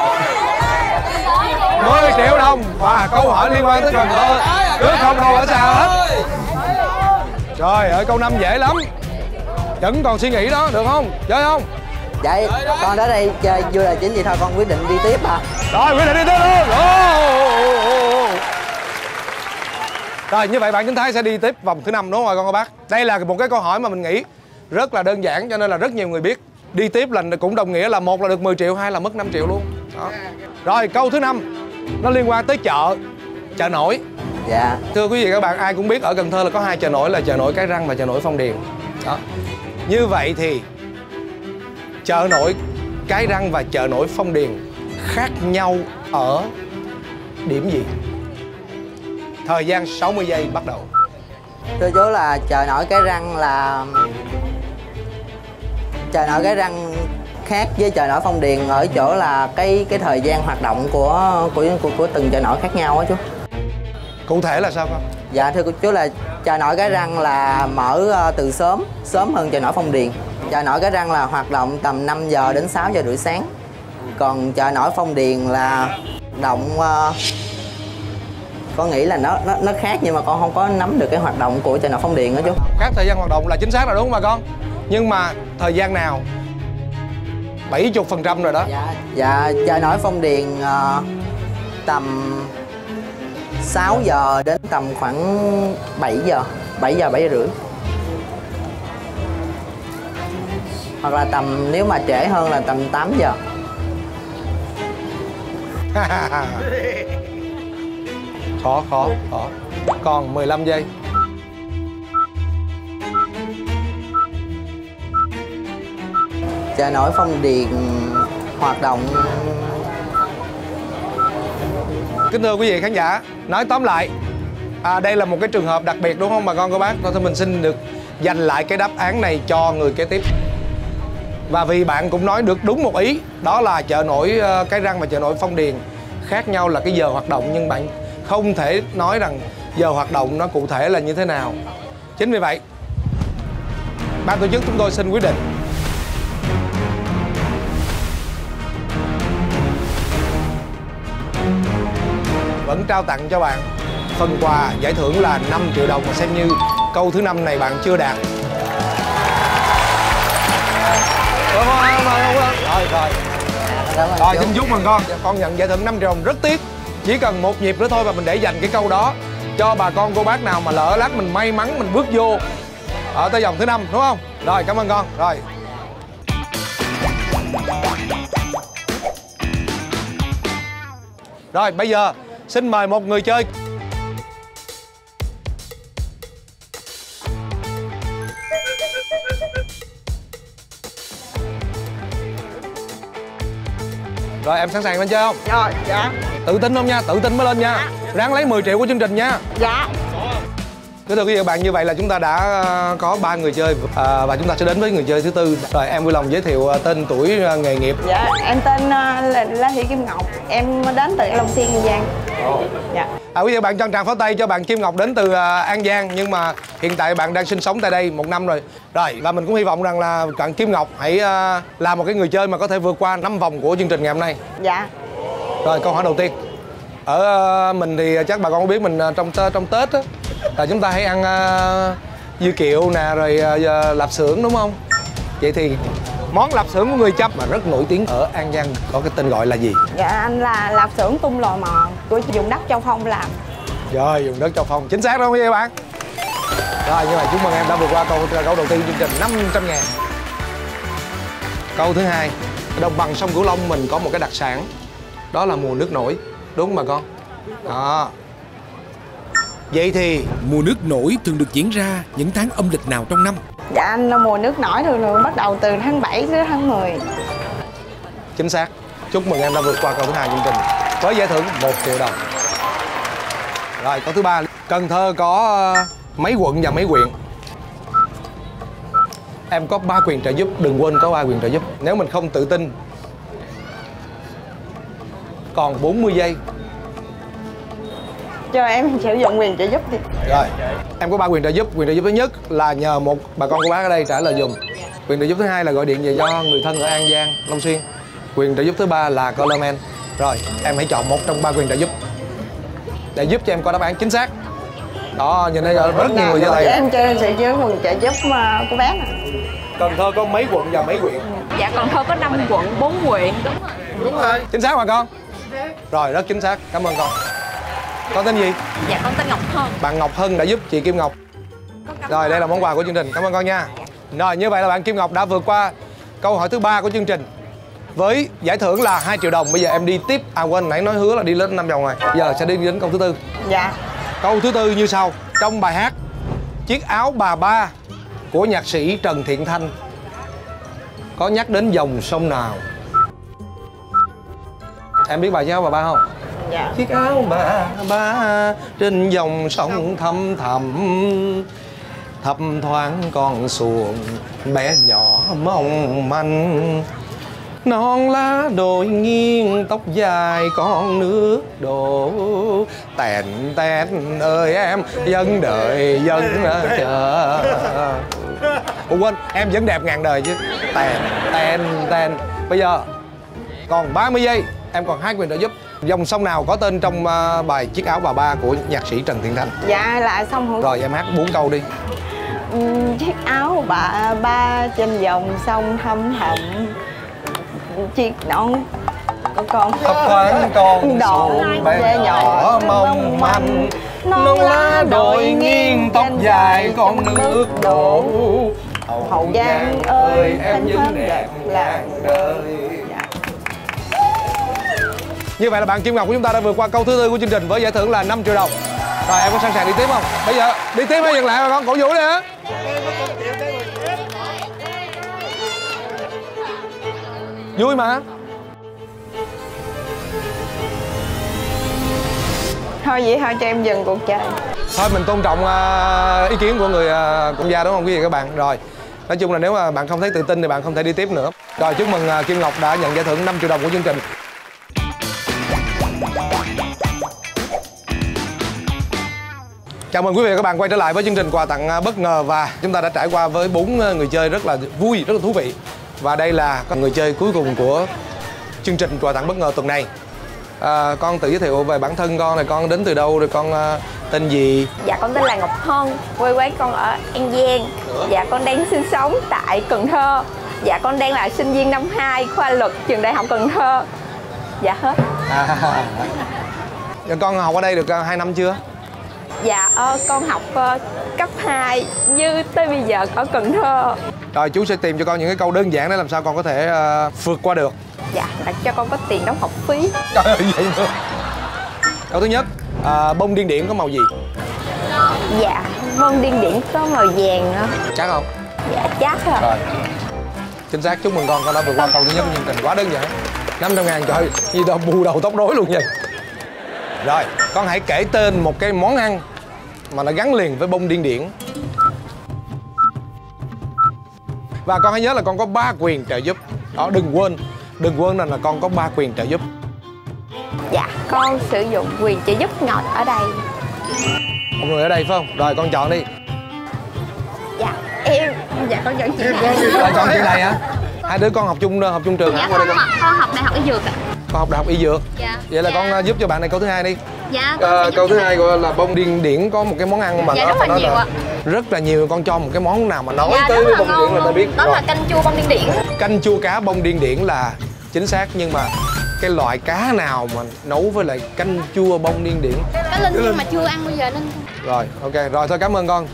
10 triệu đồng. Và câu hỏi liên quan tới Cần Thơ. Chứ không đâu ở xa hết. Trời ơi, câu 5 dễ lắm. Vẫn còn suy nghĩ đó, được không? Chơi không? Dạ con tới đây chơi vui là chính vậy thôi, con quyết định đi tiếp à. Rồi, quyết định đi tiếp luôn. Rồi, như vậy bạn Chánh Thái sẽ đi tiếp vòng thứ 5 đúng không rồi con cô bác? Đây là một cái câu hỏi mà mình nghĩ rất là đơn giản cho nên là rất nhiều người biết. Đi tiếp là cũng đồng nghĩa là một là được 10 triệu, hai là mất 5 triệu luôn. Đó. Rồi, câu thứ 5 nó liên quan tới chợ nổi. Dạ. Thưa quý vị các bạn, ai cũng biết ở Cần Thơ là có 2 chợ nổi là chợ nổi Cái Răng và chợ nổi Phong Điền. Đó. Như vậy thì chợ nổi Cái Răng và chợ nổi Phong Điền khác nhau ở điểm gì? Thời gian 60 giây bắt đầu. Thưa chú là chợ nổi Cái Răng là chợ nổi Cái Răng khác với chợ nổi Phong Điền ở chỗ là cái thời gian hoạt động của từng chợ nổi khác nhau á chú. Cụ thể là sao con? Dạ thưa chú là chợ nổi Cái Răng là mở từ sớm hơn chợ nổi Phong Điền. Chợ nổi Cái Răng là hoạt động tầm 5 giờ đến 6 giờ rưỡi sáng. Còn chợ nổi Phong Điền là động con nghĩ là nó khác nhưng mà con không có nắm được cái hoạt động của chợ nổi Phong Điền đó chú. Khác thời gian hoạt động là chính xác là đúng không bà con? Nhưng mà thời gian nào? 70% rồi đó. Dạ chợ nổi Phong Điền tầm 6 giờ đến tầm khoảng 7 giờ 7 rưỡi. Hoặc là tầm nếu mà trễ hơn là tầm 8 giờ. Khó. Còn 15 giây. Chợ nổi Phong Điền hoạt động. Kính thưa quý vị khán giả, nói tóm lại đây là một cái trường hợp đặc biệt đúng không bà con cô bác? Thôi mình xin được dành lại cái đáp án này cho người kế tiếp. Và vì bạn cũng nói được đúng một ý, đó là chợ nổi Cái Răng và chợ nổi Phong Điền khác nhau là cái giờ hoạt động, nhưng bạn không thể nói rằng giờ hoạt động nó cụ thể là như thế nào. Chính vì vậy, ban tổ chức chúng tôi xin quyết định vẫn trao tặng cho bạn phần quà giải thưởng là 5 triệu đồng, và xem như câu thứ 5 này bạn chưa đạt. Rồi, xin chúc mừng con nhận giải thưởng 5 triệu đồng. Rất tiếc, chỉ cần một nhịp nữa thôi và mình để dành cái câu đó cho bà con cô bác nào mà lỡ lát mình may mắn mình bước vô ở tới vòng thứ 5, đúng không? Rồi, cảm ơn con. Rồi, bây giờ xin mời một người chơi. Rồi, em sẵn sàng lên chơi không? Rồi, dạ. Tự tin không nha, tự tin mới lên nha. Ráng lấy 10 triệu của chương trình nha. Dạ. Thưa quý vị và các bạn, như vậy là chúng ta đã có 3 người chơi và chúng ta sẽ đến với người chơi thứ tư. Rồi, em vui lòng giới thiệu tên, tuổi, nghề nghiệp. Dạ, em tên là Lê Thị Kim Ngọc. Em đến từ Long Xuyên, An Giang. Dạ. Quý vị và bạn, trân trọng pháo tay cho bạn Kim Ngọc đến từ An Giang, nhưng mà hiện tại bạn đang sinh sống tại đây 1 năm rồi. Rồi, và mình cũng hy vọng rằng là bạn Kim Ngọc hãy là một cái người chơi mà có thể vượt qua 5 vòng của chương trình ngày hôm nay. Dạ. Rồi, câu hỏi đầu tiên. Ở mình thì chắc bà con có biết mình trong Tết á, là chúng ta hay ăn dưa kiệu nè, rồi lạp xưởng, đúng không? Vậy thì món lạp xưởng của người Chăm mà rất nổi tiếng ở An Giang có cái tên gọi là gì? Dạ, anh là lạp xưởng tung lò mò của vùng đất Châu Phong làm. Rồi, vùng đất Châu Phong, chính xác đúng không các bạn? Rồi, như vậy chúc mừng em đã vượt qua câu đầu tiên chương trình 500.000. Câu thứ hai, đồng bằng sông Cửu Long mình có một cái đặc sản, đó là mùa nước nổi, đúng không bà con? Đó. Vậy thì mùa nước nổi thường được diễn ra những tháng âm lịch nào trong năm? Dạ, anh là mùa nước nổi thường bắt đầu từ tháng 7 đến tháng 10. chính xác. Chúc mừng em đã vượt qua câu thứ hai chương trình với giải thưởng 1 triệu đồng. Rồi, câu thứ ba, Cần Thơ có mấy quận và mấy huyện? Em có 3 quyền trợ giúp, đừng quên có 3 quyền trợ giúp. Nếu mình không tự tin, còn 40 giây. Cho em sử dụng quyền trợ giúp đi. Rồi, em có 3 quyền trợ giúp. Quyền trợ giúp thứ nhất là nhờ một bà con cô bác ở đây trả lời dùm. Quyền trợ giúp thứ hai là gọi điện về cho người thân ở An Giang, Long Xuyên. Quyền trợ giúp thứ ba là comment. Rồi, em hãy chọn một trong 3 quyền trợ giúp để giúp cho em có đáp án chính xác. Đó, nhìn thấy rất nhiều người vô đây. Em cho em sẽ với quyền trợ giúp của bác. Cần Thơ có mấy quận và mấy huyện? Dạ, Cần Thơ có 5 quận, 4 huyện. Đúng rồi. Chính xác mà con. Rồi, rất chính xác. Cảm ơn con. Con tên gì? Dạ, con tên Ngọc Hân. Bạn Ngọc Hân đã giúp chị Kim Ngọc. Rồi, đây là món quà của chương trình. Cảm ơn con nha. Rồi, như vậy là bạn Kim Ngọc đã vượt qua câu hỏi thứ 3 của chương trình với giải thưởng là 2 triệu đồng. Bây giờ em đi tiếp. À quên, nãy nói hứa là đi lên 5 vòng rồi. Giờ sẽ đi đến câu thứ tư. Dạ. Câu thứ tư như sau. Trong bài hát Chiếc áo bà ba của nhạc sĩ Trần Thiện Thanh có nhắc đến dòng sông nào? Em biết bài Chiếc áo bà ba không? Dạ. Chiếc áo bà ba trên dòng sông thăm thẳm, thấp thoáng con xuồng bé nhỏ mong manh, non lá đồi nghiêng tóc dài con nước đổ, tèn tèn ơi em dân đợi dân chờ. Ủa quên, em vẫn đẹp ngàn đời chứ. Tèn tèn tèn. Bây giờ còn 30 giây, em còn 2 quyền trợ giúp. Dòng sông nào có tên trong bài Chiếc áo bà ba của nhạc sĩ Trần Thiện Thanh? Dạ, là sông Hữu. Rồi, em hát 4 câu đi. Chiếc áo bà ba trên dòng sông thăm thẳm, chiếc non con thấp thoáng con xuồng bé nhỏ mong manh, non lá đồi nghiêng tóc dài con nước đổ, Hậu Giang ơi em vẫn đẹp ngàn đời. Như vậy là bạn Kim Ngọc của chúng ta đã vượt qua câu thứ tư của chương trình với giải thưởng là 5 triệu đồng. Rồi, em có sẵn sàng đi tiếp không? Bây giờ đi tiếp hay dừng lại mà con? Cổ vũ đi hả? Vui mà. Thôi vậy thôi, cho em dừng cuộc chơi. Thôi mình tôn trọng ý kiến của người công gia, đúng không quý vị các bạn? Rồi, nói chung là nếu mà bạn không thấy tự tin thì bạn không thể đi tiếp nữa. Rồi, chúc mừng Kim Ngọc đã nhận giải thưởng 5 triệu đồng của chương trình. Chào mừng quý vị và các bạn quay trở lại với chương trình quà tặng bất ngờ. Và chúng ta đã trải qua với 4 người chơi rất là vui, rất là thú vị. Và đây là người chơi cuối cùng của chương trình quà tặng bất ngờ tuần này. Con tự giới thiệu về bản thân con này, con đến từ đâu, rồi con tên gì? Dạ con tên là Ngọc Hân, quê quán con ở An Giang. Dạ con đang sinh sống tại Cần Thơ. Dạ con đang là sinh viên năm 2 khoa luật trường Đại học Cần Thơ. Dạ hết. Con học ở đây được 2 năm chưa? Dạ con học cấp 2 như tới bây giờ ở Cần Thơ. Rồi chú sẽ tìm cho con những cái câu đơn giản để làm sao con có thể vượt qua được. Dạ đặt cho con có tiền đóng học phí. Trời ơi vậy nữa. Câu thứ nhất, bông điên điển có màu gì? Dạ bông điên điển có màu vàng đó. Chắc không? Dạ chắc rồi. Rồi chính xác, chúc mừng con đã vượt qua câu thứ nhất của chương trình. Quá đơn giản. 500.000, trời như đâu bù đầu tóc rối luôn vậy. Rồi con hãy kể tên một cái món ăn mà nó gắn liền với bông điên điển. Và con hãy nhớ là con có 3 quyền trợ giúp. Đó, đừng quên là con có 3 quyền trợ giúp. Dạ con sử dụng quyền trợ giúp ngọt ở đây. Một người ở đây phải không? Rồi con chọn đi. Dạ em. Dạ con chọn chị này. Con chọn chị này hả? Hai đứa con học chung trường hả? Dạ con học đại học y dược ạ. Con học đại học y dược. Dạ. Vậy là con giúp cho bạn này câu thứ hai đi. Dạ. Câu thứ hai gọi là bông điên điển có một cái món ăn mà dạ, nó rất là nhiều ạ. Rất là nhiều. Con cho một cái món nào mà nói dạ, tới bông điên điển là ta biết. Đó rồi. là canh chua bông điên điển. Canh chua cá bông điên điển là chính xác, nhưng mà cái loại cá nào mà nấu với lại canh chua bông điên điển? Cá linh nhưng mà chưa ăn bây giờ nên. Rồi ok, rồi thôi cảm ơn con.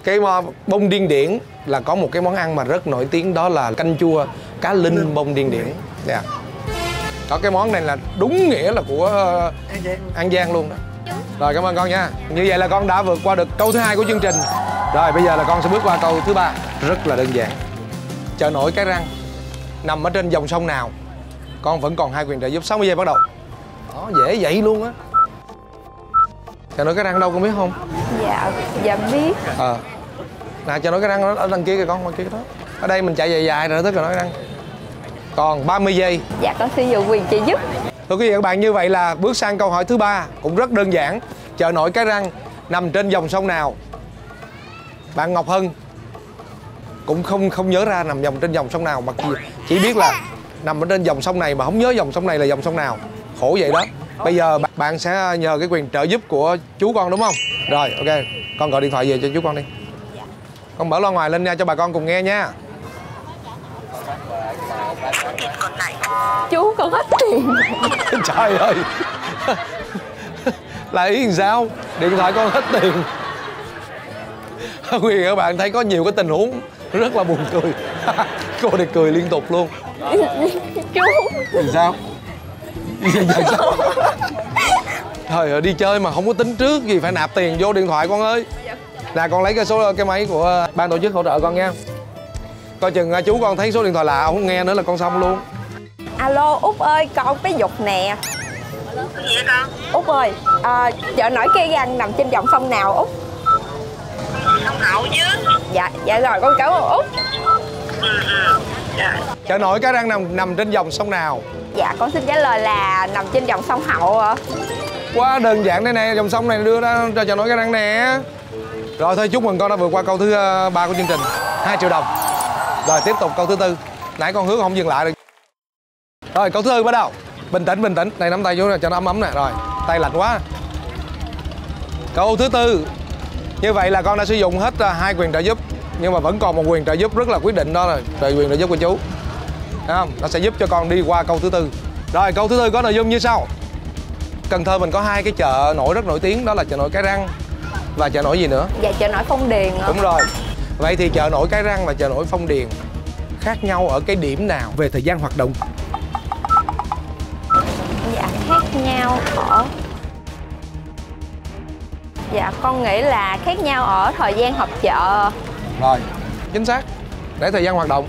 Cái bông điên điển là có một cái món ăn mà rất nổi tiếng, đó là canh chua cá linh bông điên điển. Dạ. Có cái món này là đúng nghĩa là của An Giang luôn đó. Rồi cảm ơn con nha. Như vậy là con đã vượt qua được câu thứ hai của chương trình. Rồi bây giờ là con sẽ bước qua câu thứ 3. Rất là đơn giản. Chợ nổi Cái Răng nằm ở trên dòng sông nào? Con vẫn còn 2 quyền trợ giúp. 60 giây bắt đầu. Đó, dễ vậy luôn á. Chợ nổi Cái Răng đâu con biết không? Dạ biết. Nè chợ nổi Cái Răng ở đằng kia kìa con, ngoài kia đó. Ở đây mình chạy dài dài rồi tới chợ nổi Cái Răng. Còn 30 giây. Dạ con sử dụng quyền trợ giúp. Thưa quý vị và các bạn, như vậy là bước sang câu hỏi thứ 3, cũng rất đơn giản. Chợ nổi Cái Răng nằm trên dòng sông nào? Bạn Ngọc Hân cũng không nhớ ra nằm trên dòng sông nào, mà chỉ biết là nằm ở trên dòng sông này mà không nhớ dòng sông này là dòng sông nào. Khổ vậy đó. Bây giờ bạn sẽ nhờ cái quyền trợ giúp của chú con đúng không? Rồi ok, con gọi điện thoại về cho chú con đi. Con mở loa ngoài lên nha cho bà con cùng nghe nha. Chú con hết tiền. Trời ơi. Là ý làm sao? Điện thoại con hết tiền. Quý vị các bạn thấy có nhiều cái tình huống rất là buồn cười. Cô này cười liên tục luôn. Chú. Vì sao? Sao? Trời ơi, đi chơi mà không có tính trước gì, phải nạp tiền vô điện thoại con ơi. Nè con lấy cái máy của ban tổ chức hỗ trợ con nha. Coi chừng chú con thấy số điện thoại lạ không nghe nữa là con xong luôn. Alo Út ơi, con bé Dục nè. Gì vậy con? Út ơi, chợ nổi Cái Răng nằm trên dòng sông nào Út? Sông Hậu chứ. Dạ rồi con cảm ơn Út. Dạ. Chợ nổi Cái Răng nằm trên dòng sông nào? Dạ con xin trả lời là nằm trên dòng sông Hậu ạ. Quá đơn giản đây nè, dòng sông này đưa ra cho chợ nổi Cái Răng nè. Rồi thôi chúc mừng con đã vượt qua câu thứ 3 của chương trình. 2 triệu đồng. Rồi tiếp tục câu thứ 4. Nãy con hứa không dừng lại được. Rồi câu thứ 4 bắt đầu. Bình tĩnh. Đây nắm tay vô nè cho nó ấm nè. Rồi, tay lạnh quá. Câu thứ 4. Như vậy là con đã sử dụng hết 2 quyền trợ giúp, nhưng mà vẫn còn một quyền trợ giúp rất là quyết định, đó là quyền trợ giúp của chú. Thấy không? Nó sẽ giúp cho con đi qua câu thứ 4. Rồi câu thứ 4 có nội dung như sau. Cần Thơ mình có 2 cái chợ nổi rất nổi tiếng, đó là chợ nổi Cái Răng và chợ nổi gì nữa? Dạ chợ nổi Phong Điền ạ. Đúng rồi. Vậy thì chợ nổi Cái Răng và chợ nổi Phong Điền khác nhau ở cái điểm nào về thời gian hoạt động? Dạ khác nhau ở... Dạ con nghĩ là khác nhau ở thời gian họp chợ. Rồi, chính xác. Để thời gian hoạt động.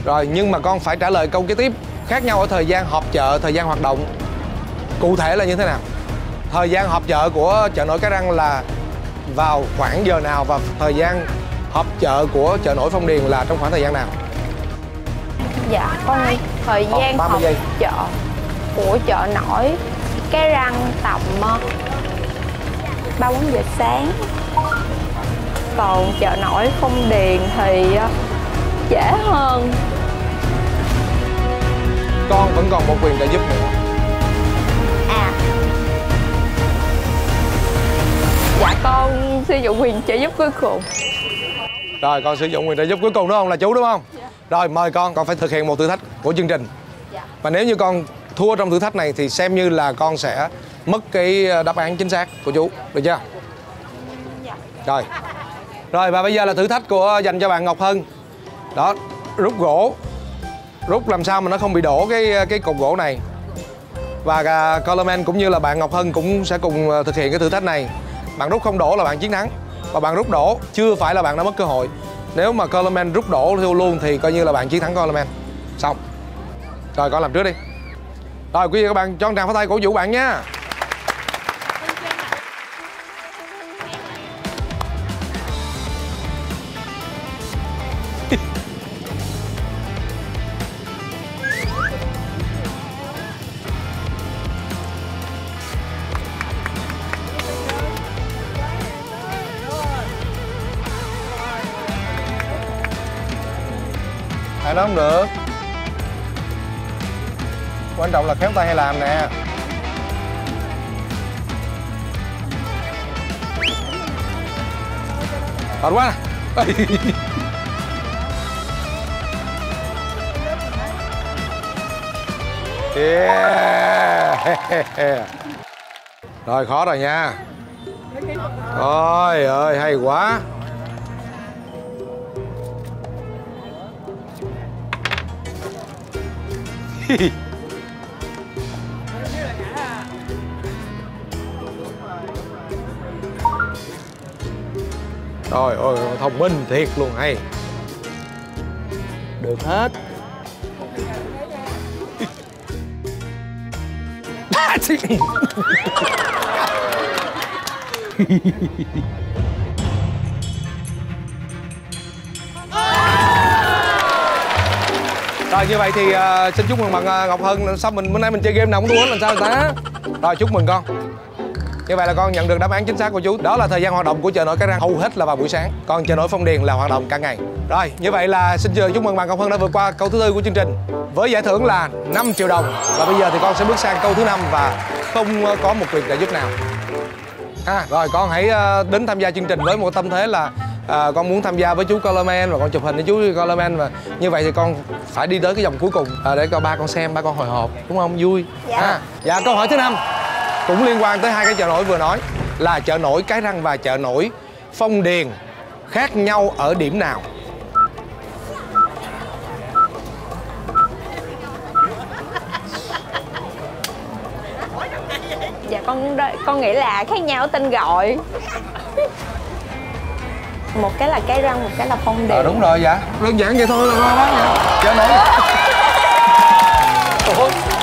Rồi, nhưng mà con phải trả lời câu kế tiếp. Khác nhau ở thời gian họp chợ, thời gian hoạt động. Cụ thể là như thế nào? Thời gian họp chợ của chợ nổi Cái Răng là vào khoảng giờ nào, và thời gian họp chợ của chợ nổi Phong Điền là trong khoảng thời gian nào? Dạ con nghĩ thời gian họp chợ của chợ nổi Cái Răng tầm 3-4 giờ sáng. Còn chợ nổi Phong Điền thì trễ hơn. Con vẫn còn một quyền trợ giúp nữa. Dạ con sử dụng quyền trợ giúp cuối cùng. Rồi con sử dụng quyền trợ giúp cuối cùng đúng không? Là chú đúng không? Dạ. Rồi mời con phải thực hiện một thử thách của chương trình. Dạ. Và nếu như con thua trong thử thách này thì xem như là con sẽ mất cái đáp án chính xác của chú, được chưa? Dạ. Rồi. Rồi và bây giờ là thử thách dành cho bạn Ngọc Hân. Đó, rút gỗ. Rút làm sao mà nó không bị đổ cái cục gỗ này. Và Coleman cũng như là bạn Ngọc Hân cũng sẽ cùng thực hiện cái thử thách này. Bạn rút không đổ là bạn chiến thắng. Và bạn rút đổ chưa phải là bạn đã mất cơ hội. Nếu mà Coleman rút đổ thua luôn thì coi như là bạn chiến thắng Coleman. Xong. Rồi con làm trước đi. Rồi quý vị các bạn cho một tràng pháo tay cổ vũ bạn nha. Nói không được. Quan trọng là khéo tay hay làm nè. Thật quá. Yeah. Rồi khó rồi nha. Ôi ơi hay quá. Trời ơi, thông minh thiệt luôn, hay. Được hết. Rồi như vậy thì xin chúc mừng bạn Ngọc Hân. Sao bữa nay mình chơi game nào cũng thua hết, làm sao người ta. Rồi chúc mừng con. Như vậy là con nhận được đáp án chính xác của chú. Đó là thời gian hoạt động của chợ nổi Cái Răng hầu hết là vào buổi sáng. Còn chợ nổi Phong Điền là hoạt động cả ngày. Rồi như vậy là xin chúc mừng bạn Ngọc Hân đã vượt qua câu thứ tư của chương trình với giải thưởng là 5 triệu đồng. Và bây giờ thì con sẽ bước sang câu thứ 5 và không có một quyền trợ giúp nào. Rồi con hãy đến tham gia chương trình với một tâm thế là con muốn tham gia với chú Coleman và con chụp hình với chú Coleman, và như vậy thì con phải đi tới cái vòng cuối cùng để cho ba con xem, ba con hồi hộp, đúng không? Vui. Dạ câu hỏi thứ 5 cũng liên quan tới hai cái chợ nổi vừa nói, là chợ nổi Cái Răng và chợ nổi Phong Điền khác nhau ở điểm nào? Dạ con nghĩ là khác nhau ở tên gọi. Một cái là Cái Răng, một cái là Phong Điền. Đúng rồi, dạ. Đơn giản vậy thôi là bác dạ. Chợ nổi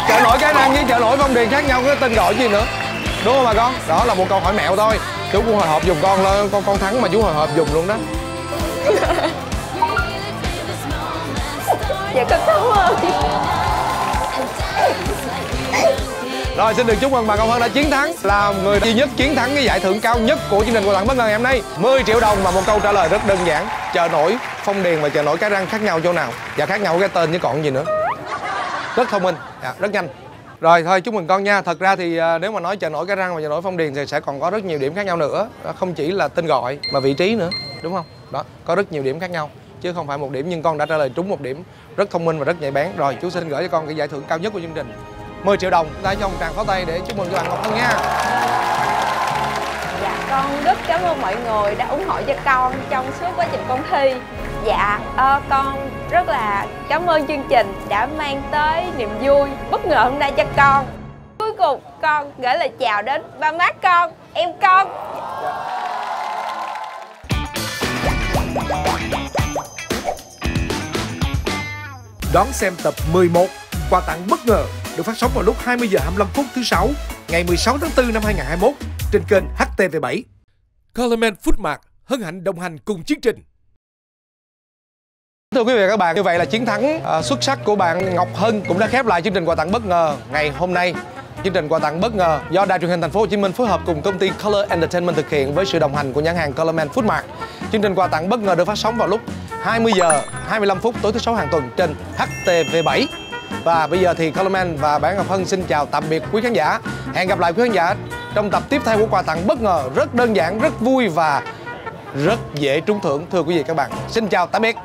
chợ nổi Cái Răng với chợ nổi Phong Điền khác nhau cái tên gọi gì nữa, đúng không bà con? Đó là một câu hỏi mẹo thôi. Chú cũng hồi hộp dùng con là con thắng mà chú hồi hộp dùng luôn đó. Dạ con cảm ơn. Rồi xin được chúc mừng bà Ngọc Hân đã chiến thắng, là người duy nhất chiến thắng cái giải thưởng cao nhất của chương trình Quà Tặng Bất Ngờ ngày hôm nay, 10 triệu đồng và một câu trả lời rất đơn giản. Chợ nổi Phong Điền và chợ nổi Cái Răng khác nhau chỗ nào? Và khác nhau cái tên chứ còn gì nữa. Rất thông minh, rất nhanh. Rồi thôi chúc mừng con nha. Thật ra thì nếu mà nói chợ nổi Cái Răng và chợ nổi Phong Điền thì sẽ còn có rất nhiều điểm khác nhau nữa. Không chỉ là tên gọi mà vị trí nữa, đúng không? Đó, có rất nhiều điểm khác nhau chứ không phải một điểm, nhưng con đã trả lời trúng một điểm. Rất thông minh và rất nhạy bén. Rồi chú xin gửi cho con cái giải thưởng cao nhất của chương trình, 10 triệu đồng. Chúng ta cho một tràng pháo tay để chúc mừng cho bạn Ngọc Hân nha. Dạ con rất cảm ơn mọi người đã ủng hộ cho con trong suốt quá trình con thi. Dạ con rất là cảm ơn chương trình đã mang tới niềm vui bất ngờ hôm nay cho con. Cuối cùng con gửi lời chào đến ba má con, em con. Đón xem tập 11 Quà Tặng Bất Ngờ được phát sóng vào lúc 20 giờ 25 phút thứ 6 ngày 16 tháng 4 năm 2021 trên kênh HTV7. Coleman Foodmart hân hạnh đồng hành cùng chương trình. Thưa quý vị và các bạn, như vậy là chiến thắng xuất sắc của bạn Ngọc Hân cũng đã khép lại chương trình Quà Tặng Bất Ngờ ngày hôm nay. Chương trình quà tặng bất ngờ do Đài Truyền hình Thành phố Hồ Chí Minh phối hợp cùng công ty Color Entertainment thực hiện với sự đồng hành của nhãn hàng Colorman Food Mart. Chương trình quà tặng bất ngờ được phát sóng vào lúc 20 giờ 25 phút tối thứ Sáu hàng tuần trên HTV7. Và bây giờ thì Colorman và Bạn Ngọc Hân xin chào tạm biệt quý khán giả. Hẹn gặp lại quý khán giả trong tập tiếp theo của quà tặng bất ngờ, rất đơn giản, rất vui và rất dễ trúng thưởng thưa quý vị các bạn. Xin chào tạm biệt.